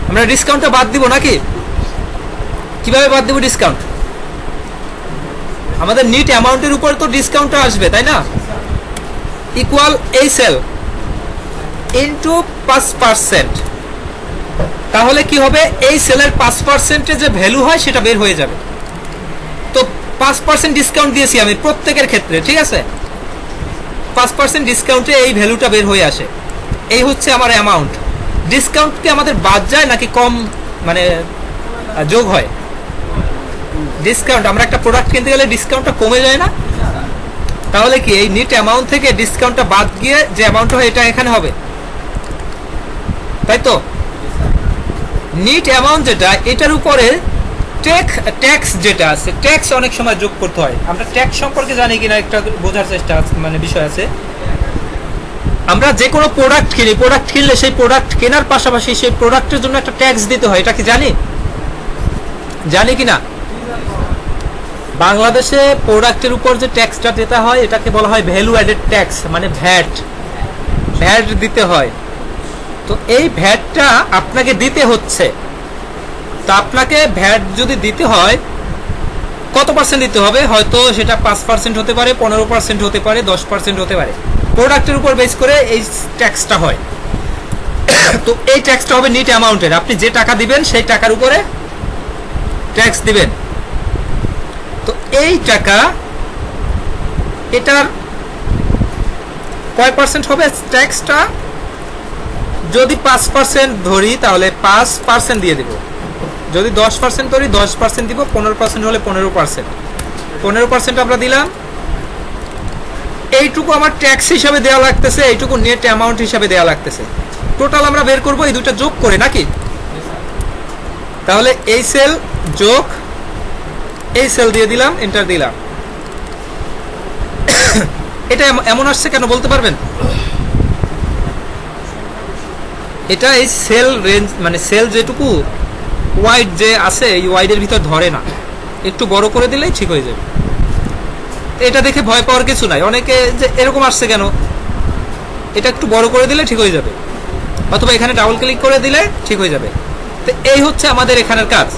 আমরা ডিসকাউন্টটা বাদ দিব নাকি? কিভাবে বাদ দিব ডিসকাউন্ট? আমাদের নিট অ্যামাউন্টের উপর তো ডিসকাউন্টটা আসবে, তাই না? ইকুয়াল এই সেল ইনটু 5%, তাহলে কি হবে? এই সেলের 5% যে ভ্যালু হয় সেটা বের হয়ে যাবে। তো 5% ডিসকাউন্ট দিয়েছি আমি প্রত্যেকের ক্ষেত্রে, ঠিক আছে? 5% ডিসকাউন্টে এই ভ্যালুটা বের হয়ে আসে। এই হচ্ছে আমার অ্যামাউন্ট। ডিসকাউন্ট কি আমাদের বাদ যায় নাকি কম, মানে যোগ হয়? ডিসকাউন্ট, আমরা একটা প্রোডাক্ট কিনতে গেলে ডিসকাউন্টটা কমে যায় না? তাহলে কি এই নিট অ্যামাউন্ট থেকে ডিসকাউন্টটা বাদ গিয়ে যে অ্যামাউন্ট হয় এটা এখানে হবে? তাই তো? নিট অ্যামাউন্ট যেটা, এটার উপরে ট্যাক্স যেটা আছে, ট্যাক্স অনেক সময় যোগ করতে হয়। আমরা ট্যাক্স সম্পর্কে জানি কিনা একটা বোঝার চেষ্টা মানে বিষয় আছে। আমরা যে কোনো প্রোডাক্ট কিনি, প্রোডাক্ট কিনলে সেই প্রোডাক্ট কেনার পাশাপাশি সেই প্রোডাক্টের জন্য একটা ট্যাক্স দিতে হয়, এটা কি জানি কিনা? বাংলাদেশে প্রোডাক্টের উপর যে ট্যাক্সটা দিতে হয় এটাকে বলা হয় ভ্যালু অ্যাডেড ট্যাক্স, মানে ভ্যাট দিতে হয়। তো এই ভ্যাটটা আপনাকে দিতে হচ্ছে। তা আপনাকে ভ্যাট যদি দিতে হয়, কত পার্সেন্ট দিতে হবে? হয়তো সেটা 5% হতে পারে, 15% হতে পারে, 10% হতে পারে। প্রোডাক্টের উপর বেস করে এই ট্যাক্সটা হয়। তো এই ট্যাক্সটা হবে নিট অ্যামাউন্টের। আপনি যে টাকা দিবেন সেই টাকার উপরে ট্যাক্স দিবেন। তো এই টাকা, এটার কয় পার্সেন্ট হবে ট্যাক্সটা? যদি 5% ধরি তাহলে 5% দিয়ে দিব। যদি 10% ধরি 10% দিব। 15% হলে 15%। 15% আমরা দিলাম। এইটুকু আমার ট্যাক্স হিসাবে দেওয়া লাগতেছে, এইটুকু নেট অ্যামাউন্ট হিসাবে দেওয়া লাগতেছে। টোটাল আমরা বের করবো এই দুটো যোগ করে, নাকি? তাহলে এই সেল যোগ এই সেল দিয়ে দিলাম, এন্টার দিলাম। এটা এমন আসছে কেন বলতে পারবেন? এটা এই সেল রেঞ্জ, মানে সেল যেটুকু ওয়াইড যে আছে এই ওয়াইডের ভিতর ধরে না, একটু বড় করে দিলেই ঠিক হয়ে যাবে। এটা দেখে ভয় পাওয়ার কিছু নাই। অনেকে যে এরকম আসছে কেন, এটা একটু বড় করে দিলে ঠিক হয়ে যাবে, অথবা এখানে ডাবল ক্লিক করে দিলে ঠিক হয়ে যাবে। তো এই হচ্ছে আমাদের এখানের কাজ।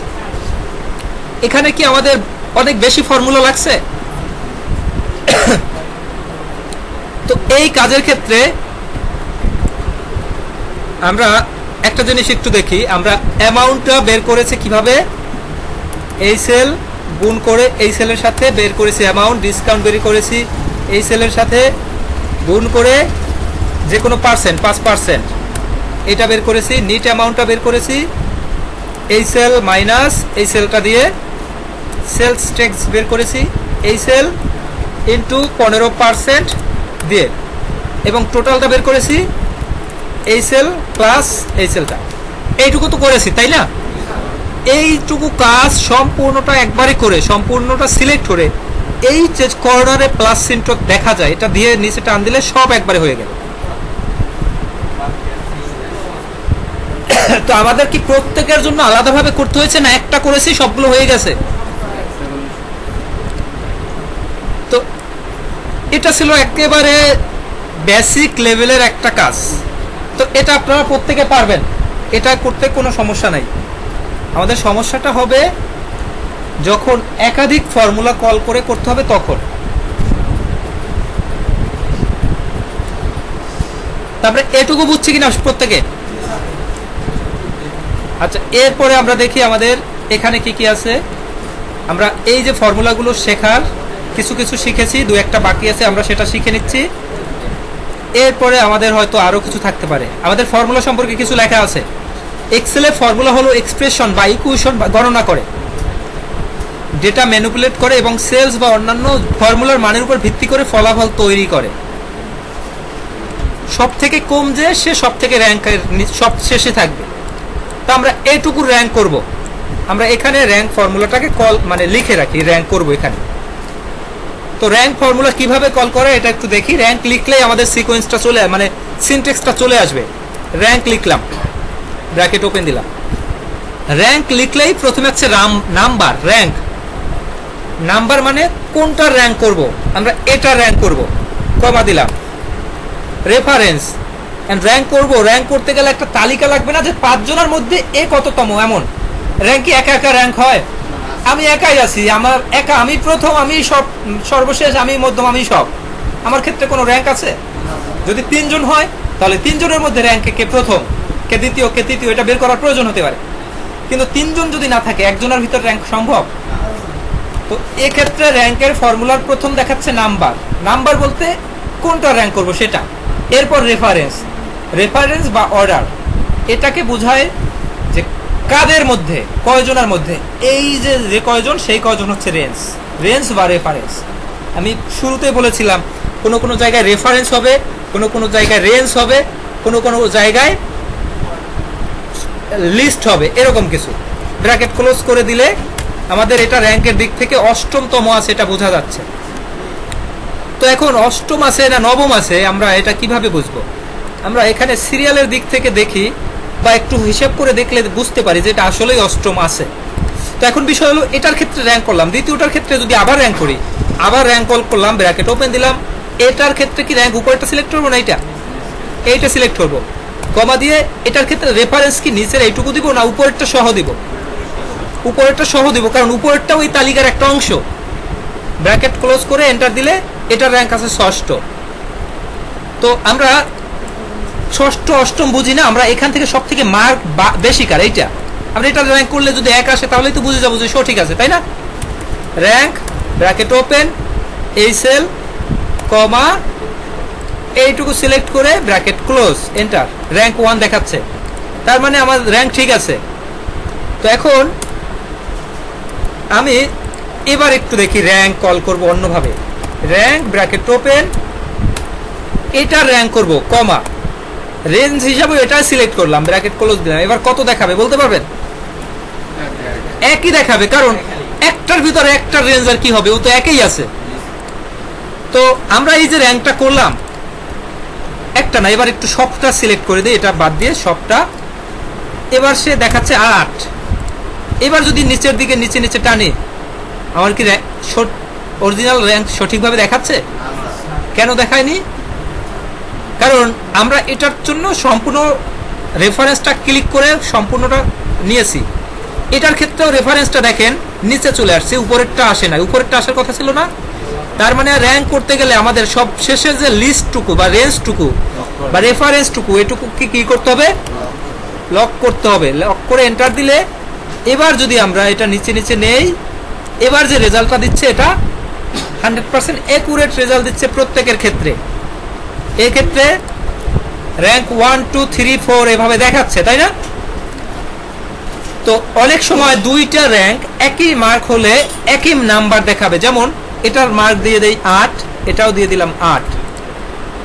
এখানে কি আমাদের অনেক বেশি ফর্মুলা লাগছে? তো এই কাজের ক্ষেত্রে আমরা একটা জিনিস একটু দেখি। আমরা অ্যামাউন্টটা বের করেছি কিভাবে? এই সেল গুণ করে এই সেলের সাথে বের করেছি অ্যামাউন্ট, ডিসকাউন্ট বের করেছি এই সেলের সাথে গুণ করে যে কোনো পার্সেন্ট 5% এটা বের করেছি। নিট অ্যামাউন্টটা বের করেছি এই সেল মাইনাস এই সেলটা দিয়ে সেলস ট্যাক্স বের করেছি এই সেল ইন্টু 15% দিয়ে, এবং টোটালটা বের করেছি এই সেল প্লাস এই সেলটা। এইটুকু তো করেছি, তাই না? এইটুকু কাজ সম্পূর্ণটা একবারে করে, সম্পূর্ণটা সিলেক্ট করে এই যে কর্নারে প্লাস চিহ্ন দেখা যায় এটা দিয়ে নিচে টান দিলে সব একবারে হয়ে গেল। তো আমাদের কি প্রত্যেকের জন্য আলাদাভাবে করতে হয়েছে, না একটা করেছি সবগুলো হয়ে গেছে? তো এটা ছিল একেবারে বেসিক লেভেলের একটা কাজ। তো এটা আপনারা প্রত্যেকে পারবেন, এটা করতে কোনো সমস্যা নাই। আমাদের সমস্যাটা হবে যখন একাধিক ফর্মুলা কল করে করতে হবে তখন। তারপরে এটুকু বুঝছি কিনা প্রত্যেকে? আচ্ছা, এরপরে আমরা দেখি আমাদের এখানে কি কি আছে। আমরা এই যে ফর্মুলাগুলো শেখার কিছু কিছু শিখেছি, দু একটা বাকি আছে, আমরা সেটা শিখে নিচ্ছি। এরপরে আমাদের হয়তো আরো কিছু থাকতে পারে। আমাদের ফর্মুলা সম্পর্কে কিছু লেখা আছে। এক্সেলের ফর্মুলা হলো এক্সপ্রেশন বা ইকুয়েশন গণনা করে, ডেটা ম্যানিপুলেট করে এবং সেলস বা অন্যান্য ফর্মুলার মানের উপর ভিত্তি করে ফলাফল তৈরি করে। সব থেকে কম যে সে সব থেকে র্যাঙ্কের সব শেষে থাকবে। তো আমরা এটুকু র্যাঙ্ক করব। আমরা এখানে র্যাঙ্ক ফর্মুলাটাকে কল মানে লিখে রাখি, র্যাঙ্ক করব এখানে। তো র্যাঙ্ক ফর্মুলা কিভাবে কল করে এটা একটু দেখি। র্যাঙ্ক লিখলেই আমাদের সিকোয়েন্সটা চলে, মানে সিনট্যাক্সটা চলে আসবে। র্যাঙ্ক লিখলাম, ব্র্যাকেট ওপেন দিলাম। র্যাঙ্ক লিখলেই প্রথমে হচ্ছে নাম্বার, র্যাঙ্ক নাম্বার মানে কোনটা র্যাঙ্ক করব, আমরা এটা র্যাঙ্ক করব, কমা দিলাম। রেফারেন্স এন্ড র্যাঙ্ক করব। র্যাঙ্ক করতে গেলে একটা তালিকা লাগবে না যে 5 জনের মধ্যে এ কততম, এমন র্যাঙ্ক কি একা একা র্যাঙ্ক হয়? আমি একাই আছি, আমার একা, আমি প্রথম, আমি সব সর্বশেষ, আমি মধ্যম, আমি সব। আমার ক্ষেত্রে কোনো র্যাঙ্ক আছে? যদি 3 জন হয় তাহলে 3 জনের মধ্যে র্যাঙ্কে কে প্রথম, কে দ্বিতীয়, কে তৃতীয়, এটা বের করার প্রয়োজন হতে পারে। কিন্তু 3 জন যদি না থাকে, একজনের ভিতর র্যাঙ্ক সম্ভব? তো এক্ষেত্রে র্যাঙ্কের ফর্মুলার প্রথম দেখাচ্ছে নাম্বার। নাম্বার বলতে কোনটা র্যাঙ্ক করব সেটা। এরপর রেফারেন্স, রেফারেন্স বা অর্ডার, এটাকে বোঝায় যে কাদের মধ্যে, কয়জনের মধ্যে, এই যে কয়জন সেই কয়জন হচ্ছে রেঞ্জ, রেঞ্জ বা রেফারেন্স। আমি শুরুতে বলেছিলাম কোনো কোনো জায়গায় রেফারেন্স হবে, কোনো কোনো জায়গায় রেঞ্জ হবে, কোনো কোনো জায়গায় লিস্ট হবে এরকম কিছু। ব্র্যাকেট ক্লোজ করে দিলে আমাদের এটা র্যাঙ্কের দিক থেকে অষ্টমতম আছে এটা বোঝা যাচ্ছে। তো এখন অষ্টম আছে না নবম আছে আমরা এটা কিভাবে বুঝবো? আমরা এখানে সিরিয়ালের দিক থেকে দেখি বা একটু হিসাব করে দেখলে বুঝতে পারি যে এটা আসলেই অষ্টম আছে। তো এখন বিষয় হলো এটার ক্ষেত্রে র্যাঙ্ক করলাম, দ্বিতীয়টার ক্ষেত্রে যদি আবার র্যাঙ্ক করি, আবার র্যাঙ্ক কল করলাম, ব্র্যাকেট ওপেন দিলাম, এটার ক্ষেত্রে কি র্যাঙ্ক উপরেরটা সিলেক্ট করবো না এইটা সিলেক্ট করবো, কমা দিয়ে এটার ক্ষেত্রে রেফারেন্স কি নিচের এইটুকু দিব না উপরেরটা সহ দিব? উপরেরটা সহ দিব, কারণ উপরেরটা ওই তালিকার একটা অংশ। ব্র্যাকেট ক্লোজ করে এন্টার দিলে এটার র্যাঙ্ক আছে ষষ্ঠ। তো আমরা ষষ্ঠ অষ্টম বুঝি না, আমরা এখান থেকে সব থেকে মার্ক বেশি কার এইটা, আমরা এটা র্যাঙ্ক করলে যদি 1 আসে তাহলেই তো বুঝে যাবো যে সঠিক আছে, তাই না? র্যাঙ্ক ব্র্যাকেট ওপেন, এই সেল কমা এইটুকু সিলেক্ট করে ব্র্যাকেট ক্লোজ এন্টার, র্যাঙ্ক 1 দেখাচ্ছে, তার মানে আমার র্যাঙ্ক ঠিক আছে। তো এখন আমি এবার একটু দেখি র্যাঙ্ক কল করব অন্যভাবে, র্যাঙ্ক ব্র্যাকেট ওপেন, এটা র্যাঙ্ক করব কমা রেঞ্জ হিসাবে এটা সিলেক্ট করলাম, ব্র্যাকেট ক্লোজ দিলাম। এবার কত দেখাবে বলতে পারবেন? একই দেখাবে, কারণ একটার ভিতরে একটা রেঞ্জ আর কি হবে, ও তো একই আছে। তো আমরা এই যে র্যাঙ্কটা করলাম একটা না, এবার একটু সবটা সিলেক্ট করে দিই, এটা বাদ দিয়ে সবটা। এবার সে দেখাচ্ছে 8। এবার যদি নিচের দিকে নিচে নিচে টানি, আমার কি অরিজিনাল র্যাঙ্ক সঠিকভাবে দেখাচ্ছে? কেন দেখায়নি? কারণ আমরা এটার জন্য সম্পূর্ণ রেফারেন্সটা ক্লিক করে সম্পূর্ণটা নিয়েছি। এটার ক্ষেত্রেও রেফারেন্সটা দেখেন নিচে চলে আসছে, উপরেরটা আসে না, উপরেরটা আসার কথা ছিল না। তার মানে র্যাঙ্ক করতে গেলে আমাদের সব শেষের যে লিস্টটুকু বা রেঞ্জটুকু বা রেফারেন্সটুকু এটুকু কি করতে হবে? লক করতে হবে। লক করে এন্টার দিলে এবার যদি আমরা এটা নিচে নিচে নেই, এবার যে রেজাল্টটা দিচ্ছে এটা 100% অ্যাকুরেট রেজাল্ট দিচ্ছে প্রত্যেকের ক্ষেত্রে। এই ক্ষেত্রে র্যাঙ্ক 1 2 3 4 এভাবে দেখাচ্ছে, তাই না? তো অনেক সময় দুইটা র্যাঙ্ক একই মার্ক হলে একই নাম্বার দেখাবে, যেমন এটার মার্ক দিয়ে দেই 8, এটাও দিয়ে দিলাম 8,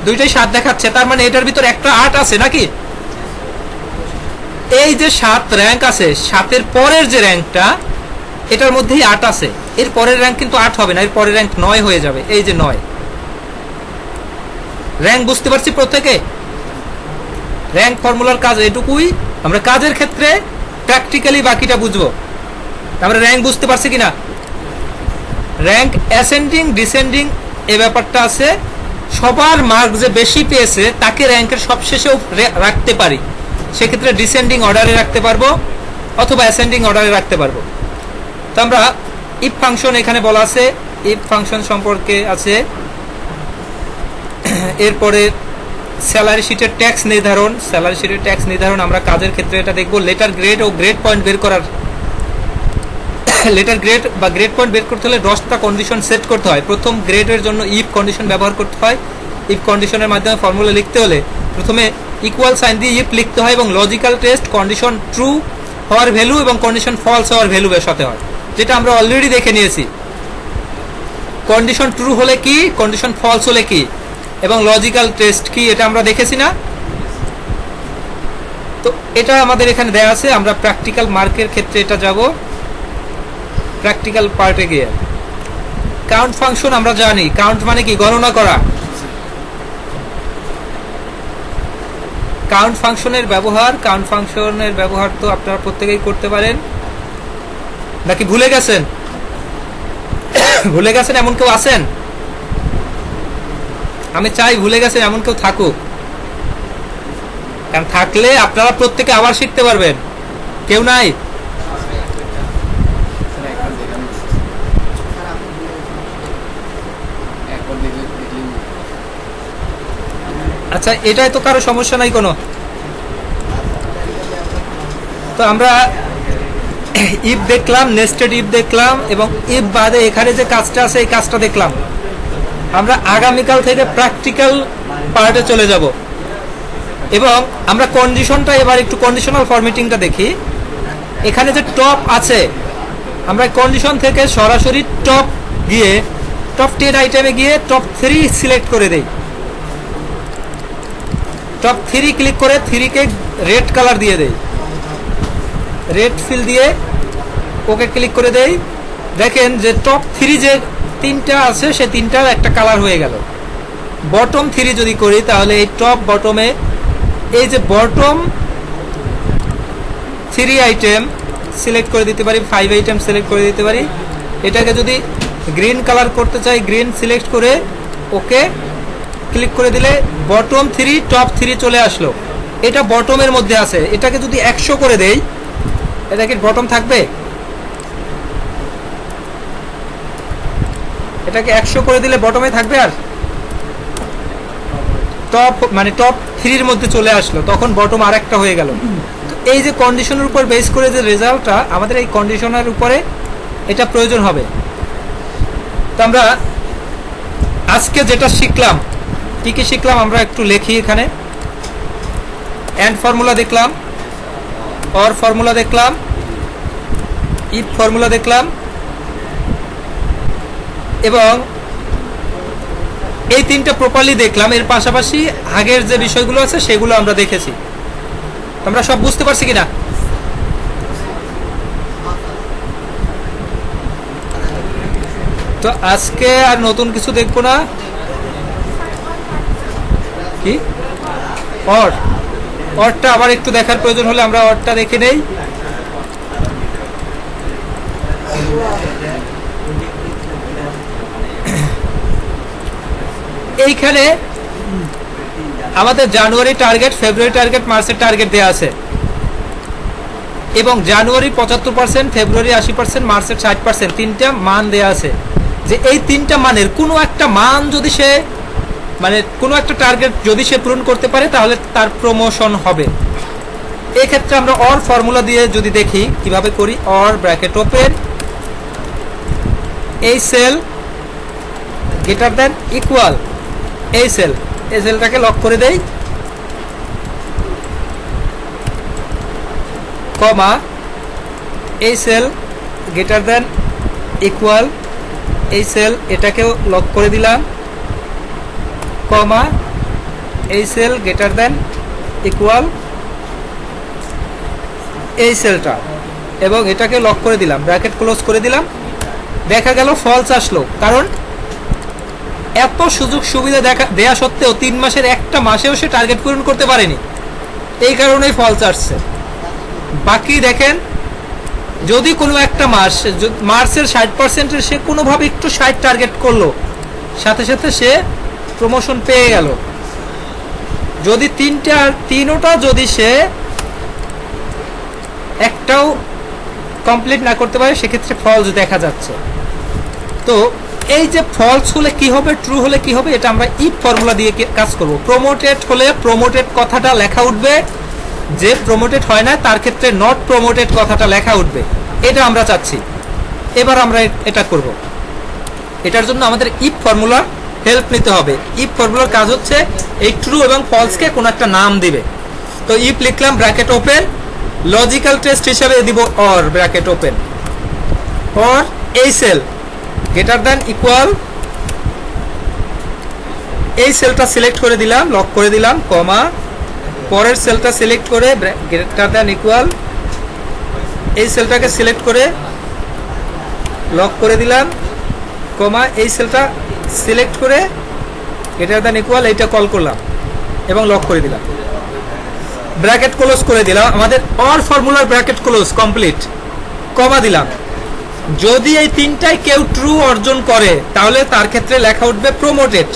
দুইটাই 7 দেখাচ্ছে, তার মানে এটার ভিতর একটা 8 আছে নাকি? এই যে 7 র্যাঙ্ক আছে, 7-এর পরের যে র্যাঙ্কটা এটার মধ্যেই 8 আছে, এর পরের র্যাঙ্ক কিন্তু 8 হবে না, এর পরের র্যাঙ্ক 9 হয়ে যাবে। এই যে 9 র্যাঙ্ক, বুঝতে পারছি প্রত্যেকে? র্যাঙ্ক ফর্মুলার কাজ এটুকুই, আমরা কাজের ক্ষেত্রে প্র্যাকটিক্যালি বাকিটা বুঝবো। আমরা র্যাঙ্ক বুঝতে পারছি কিনা? র্যাঙ্ক অ্যাসেন্ডিং ডিসেন্ডিং এই ব্যাপারটা আছে, সবার মার্ক যে বেশি পেয়েছে তাকে র্যাঙ্কের সবশেষেও রাখতে পারি, সেক্ষেত্রে ডিসেন্ডিং অর্ডারে রাখতে পারবো অথবা অ্যাসেন্ডিং অর্ডারে রাখতে পারবো। তো আমরা ইফ ফাংশন এখানে বলা আছে, ইফ ফাংশন সম্পর্কে আছে। এরপরে স্যালারি শিটের ট্যাক্স নির্ধারণ, স্যালারি শিটের ট্যাক্স নির্ধারণ আমরা কাজের ক্ষেত্রে এটা দেখবো। লেটার গ্রেড ও গ্রেড পয়েন্ট বের করার, লেটার গ্রেড বা গ্রেড পয়েন্ট বের করতে হলে 10টা কন্ডিশন সেট করতে হয়। প্রথম গ্রেডের জন্য ইফ কন্ডিশন ব্যবহার করতে হয়। ইফ কন্ডিশনের মাধ্যমে ফর্মুলা লিখতে হলে প্রথমে ইকুয়াল সাইন দিয়ে ইফ লিখতে হয় এবং লজিক্যাল টেস্ট কন্ডিশন ট্রু হওয়ার ভ্যালু এবং কন্ডিশন ফলস হওয়ার ভ্যালু বসাতে হয়, যেটা আমরা অলরেডি দেখে নিয়েছি। কন্ডিশন ট্রু হলে কি, কন্ডিশন ফলস হলে কি, এবং লজিক্যাল টেস্ট কি, এটা আমরা দেখেছি না? তো এটা আমাদের এখানে দেওয়া আছে। আমরা প্র্যাকটিক্যাল মার্কের ক্ষেত্রে এটা যাব, প্র্যাকটিক্যাল পার্টে গিয়ে কাউন্ট ফাংশন আমরা জানি। কাউন্ট মানে কি? গণনা করা। কাউন্ট ফাংশনের ব্যবহার, কাউন্ট ফাংশনের ব্যবহার তো আপনারা প্রত্যেকেই করতে পারেন, নাকি ভুলে গেছেন? ভুলে গেছেন এমন কেউ আছেন? আমি চাই ভুলে গেছেন এমন কেউ থাকুক, কারণ থাকলে আপনারা প্রত্যেকে আবার শিখতে পারবেন। কেউ নাই? আচ্ছা, এটাই তো কারো সমস্যা নাই কোনো। তো আমরা ইফ দেখলাম, নেস্টেড ইফ দেখলাম, এবং ইফ বাদে এখানে যে কাজটা আছে এই কাজটা দেখলাম। আমরা আগামীকাল থেকে প্র্যাকটিক্যাল পার্টে চলে যাব এবং আমরা কন্ডিশনটা এবার একটু কন্ডিশনাল ফরম্যাটিংটা দেখি। এখানে যে টপ আছে, আমরা কন্ডিশন থেকে সরাসরি টপ গিয়ে টপ 10 আইটেমে গিয়ে টপ 3 সিলেক্ট করে দেই। টপ 3 ক্লিক করে 3 কে রেড কালার দিয়ে দেই। রেড ফিল দিয়ে ওকে ক্লিক করে দেই, দেখেন যে টপ 3 যে 3টা আছে সে 3টার একটা কালার হয়ে গেল। বটম 3 যদি করি তাহলে এই টপ বটমে এই যে বটম 3 আইটেম সিলেক্ট করে দিতে পারি, 5 আইটেম সিলেক্ট করে দিতে পারি। এটাকে যদি গ্রিন কালার করতে চাই গ্রিন সিলেক্ট করে ওকে ক্লিক করে দিলে বটম 3 টপ 3 চলে আসলো। এটা বটমের মধ্যে আছে, এটাকে যদি 100 করে দেই এটা কি বটম থাকবে? এটাকে 100 করে দিলে বটমে থাকবে? আর টপ মানে টপ 3 এর মধ্যে চলে আসলো, তখন বটম আরেকটা হয়ে গেল। এই যে কন্ডিশনের উপর বেস করে যে রেজাল্টটা আমাদের এই কন্ডিশনের উপরে এটা প্রয়োজন হবে। তো আমরা আজকে যেটা শিখলাম, কি কি শিখলাম আমরা একটু লিখি এখানে। এন্ড ফর্মুলা দেখলাম, অর ফর্মুলা দেখলাম, ইফ ফর্মুলা দেখলাম, এবং এই 3টা প্রপারলি দেখলাম। এর পাশাপাশি আগের যে বিষয়গুলো আছে সেগুলো আমরা দেখেছি। আমরা সব বুঝতে পারছি কিনা? তো আজকে আর নতুন কিছু দেখবো না। কি অরটা আবার একটু দেখার প্রয়োজন হলে আমরা অরটা দেখে নেই। এইখানে আমাদের জানুয়ারি টার্গেট, ফেব্রুয়ারি টার্গেট, মার্চের টার্গেট দেওয়া আছে এবং জানুয়ারি 75%, ফেব্রুয়ারি 80%, মার্চের 60%, 3টা মান দেওয়া আছে। যে এই 3টা মানের কোনো একটা মান যদি সে মানে কোনো একটা টার্গেট যদি সে পূরণ করতে পারে তাহলে তার প্রমোশন হবে। এই ক্ষেত্রে আমরা অর ফর্মুলা দিয়ে যদি দেখি কিভাবে করি, অর ব্র্যাকেট ওপেন, এই সেল গ্রেটার দেন ইকুয়াল এই সেলটাকে লক করে দেই, কমা এই সেল গ্রেটার দেন ইকুয়াল এই সেল, এটাকেও লক করে দিলাম, কমা এই সেল গ্রেটার দেন ইকুয়াল এই সেলটা, এবং এটাকে লক করে দিলাম, ব্র্যাকেট ক্লোজ করে দিলাম। দেখা গেল ফলস আসলো, কারণ এত সুযোগ সুবিধা দেয়া সত্ত্বেও 3 মাসের একটা মাসেও সে টার্গেট পূরণ করতে পারেনি, এই কারণেই ফলস আসছে। বাকি দেখেন যদি কোনো একটা মাস মার্চের 60%-এর সে কোনোভাবে একটু 60 টার্গেট করলো, সাথে সাথে সে প্রমোশন পেয়ে গেল। যদি তিনোটা যদি সে একটাও কমপ্লিট না করতে পারে সেক্ষেত্রে ফলস দেখা যাচ্ছে। তো এই যে ফলস হলে কি হবে, ট্রু হলে কি হবে, এটা আমরা ইফ ফর্মুলা দিয়ে কাজ করব। প্রমোটেড হলে প্রমোটেড কথাটা লেখা উঠবে, যে প্রমোটেড হয় না তার ক্ষেত্রে নট প্রমোটেড কথাটা লেখা উঠবে, এটা আমরা চাচ্ছি। এবার আমরা এটা করব। এটার জন্য আমাদের ইফ ফর্মুলার হেল্প নিতে হবে। ইফ ফর্মুলার কাজ হচ্ছে এই ট্রু এবং ফলসকে কোনো একটা নাম দিবে। তো ইফ লিখলাম ব্র্যাকেট ওপেন, লজিক্যাল টেস্ট হিসাবে দিব অর ব্র্যাকেট ওপেন, অর এই সেল গ্রেটার দ্যান ইকুয়াল এই সেলটা সিলেক্ট করে দিলাম, লক করে দিলাম, কমা পরের সেলটা সিলেক্ট করে গ্রেটার দ্যান ইকুয়াল এই সেলটাকে সিলেক্ট করে লক করে দিলাম, কমা এই সেলটা সিলেক্ট করে গ্রেটার দ্যান ইকুয়াল এইটা কল করলাম এবং লক করে দিলাম, ব্র্যাকেট ক্লোজ করে দিলাম। আমাদের অর ফর্মুলার ব্র্যাকেট ক্লোজ কমপ্লিট, কমা দিলাম। যদি এই 3টাই কেউ ট্রু অর্জন করে তাহলে তার ক্ষেত্রে লেখা উঠবে প্রমোটেড।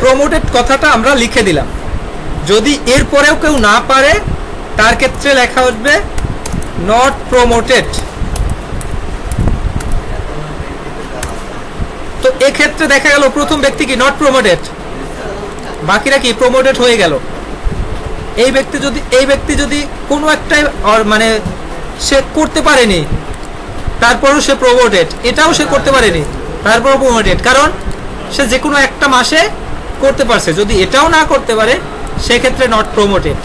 প্রমোটেড কথাটা আমরা লিখে দিলাম। যদি এরপরেও কেউ না পারে তার ক্ষেত্রে লেখা উঠবে নট প্রমোটেড। তো এক্ষেত্রে দেখা গেল প্রথম ব্যক্তি কি নট প্রমোটেড, বাকিরা কি প্রমোটেড হয়ে গেল। এই ব্যক্তি যদি কোনো একটা মানে সে করতে পারেনি তারপরও সে প্রমোটেড, এটাও সে করতে পারেনি তারপরও প্রমোটেড, কারণ সে যে কোনো একটা মাসে করতে পারছে। যদি এটাও না করতে পারে সেক্ষেত্রে নট প্রমোটেড।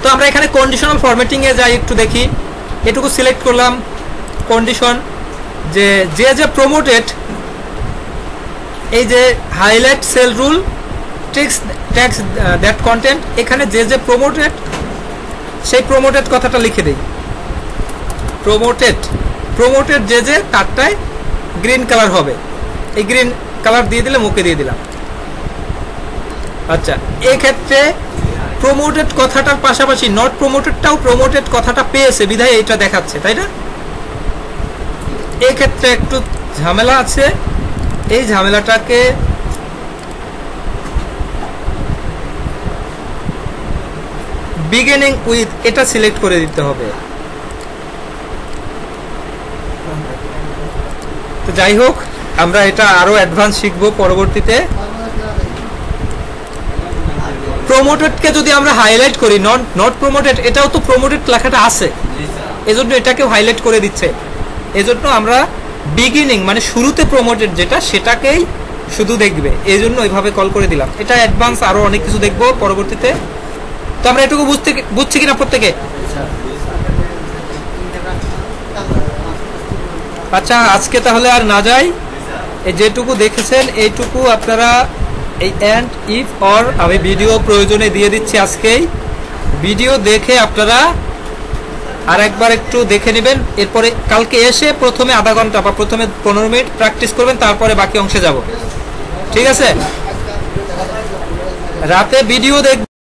তো আমরা এখানে কন্ডিশনাল ফরম্যাটিংয়ে যাই, একটু দেখি। এটুকু সিলেক্ট করলাম কন্ডিশন, যে যে প্রমোটেড, এই যে highlight sell rule tax that content, এখানে যে প্রমোটেড সেই প্রমোটেড কথাটা লিখে দেই। প্রমোটেড যে তারটায় গ্রিন কালার হবে, এই গ্রিন কালার দিয়ে দিলে মুখে দিয়ে দিলাম। আচ্ছা, এই ক্ষেত্রে প্রমোটেড কথাটার পাশাপাশি নট প্রমোটেডটাও প্রমোটেড কথাটা পেয়েছে বিধায় এটা দেখাচ্ছে, তাই না? এই ক্ষেত্রে একটু ঝামেলা আছে, এই ঝামেলাটাকে বিগিনিং উইথ এটা সিলেক্ট করে দিতে হবে। তো যাই হোক, আমরা এটা আরো অ্যাডভান্স শিখবো পরবর্তীতে। প্রমোটেডকে যদি আমরা হাইলাইট করি, নট প্রমোটেড, এটাও তো প্রমোটেড লেখাটা আছে, এজন্য এটাকেও হাইলাইট করে দিচ্ছে। এজন্য আমরা বিগিনিং মানে শুরুতে প্রমোটেড যেটা সেটাকেই শুধু দেখবে, এজন্য এইভাবে কল করে দিলাম। এটা অ্যাডভান্স আরো অনেক কিছু দেখবো পরবর্তীতে। তো আমরা এটুকু বুঝছি কিনা প্রত্যেকে? আচ্ছা, আজকে তাহলে আর না যাই, এই যেটুকু দেখেছেন এইটুকু আপনারা এই এন্ড ইফ অর আমি ভিডিও প্রয়োজনে দিয়ে দিচ্ছি আজকেই। ভিডিও দেখে আপনারা আর একবার একটু দেখে নেবেন, এরপরে কালকে এসে প্রথমে আধা ঘন্টা বা প্রথমে 15 মিনিট প্র্যাকটিস করবেন, তারপরে বাকি অংশে যাব। ঠিক আছে? রাতে ভিডিও দেখ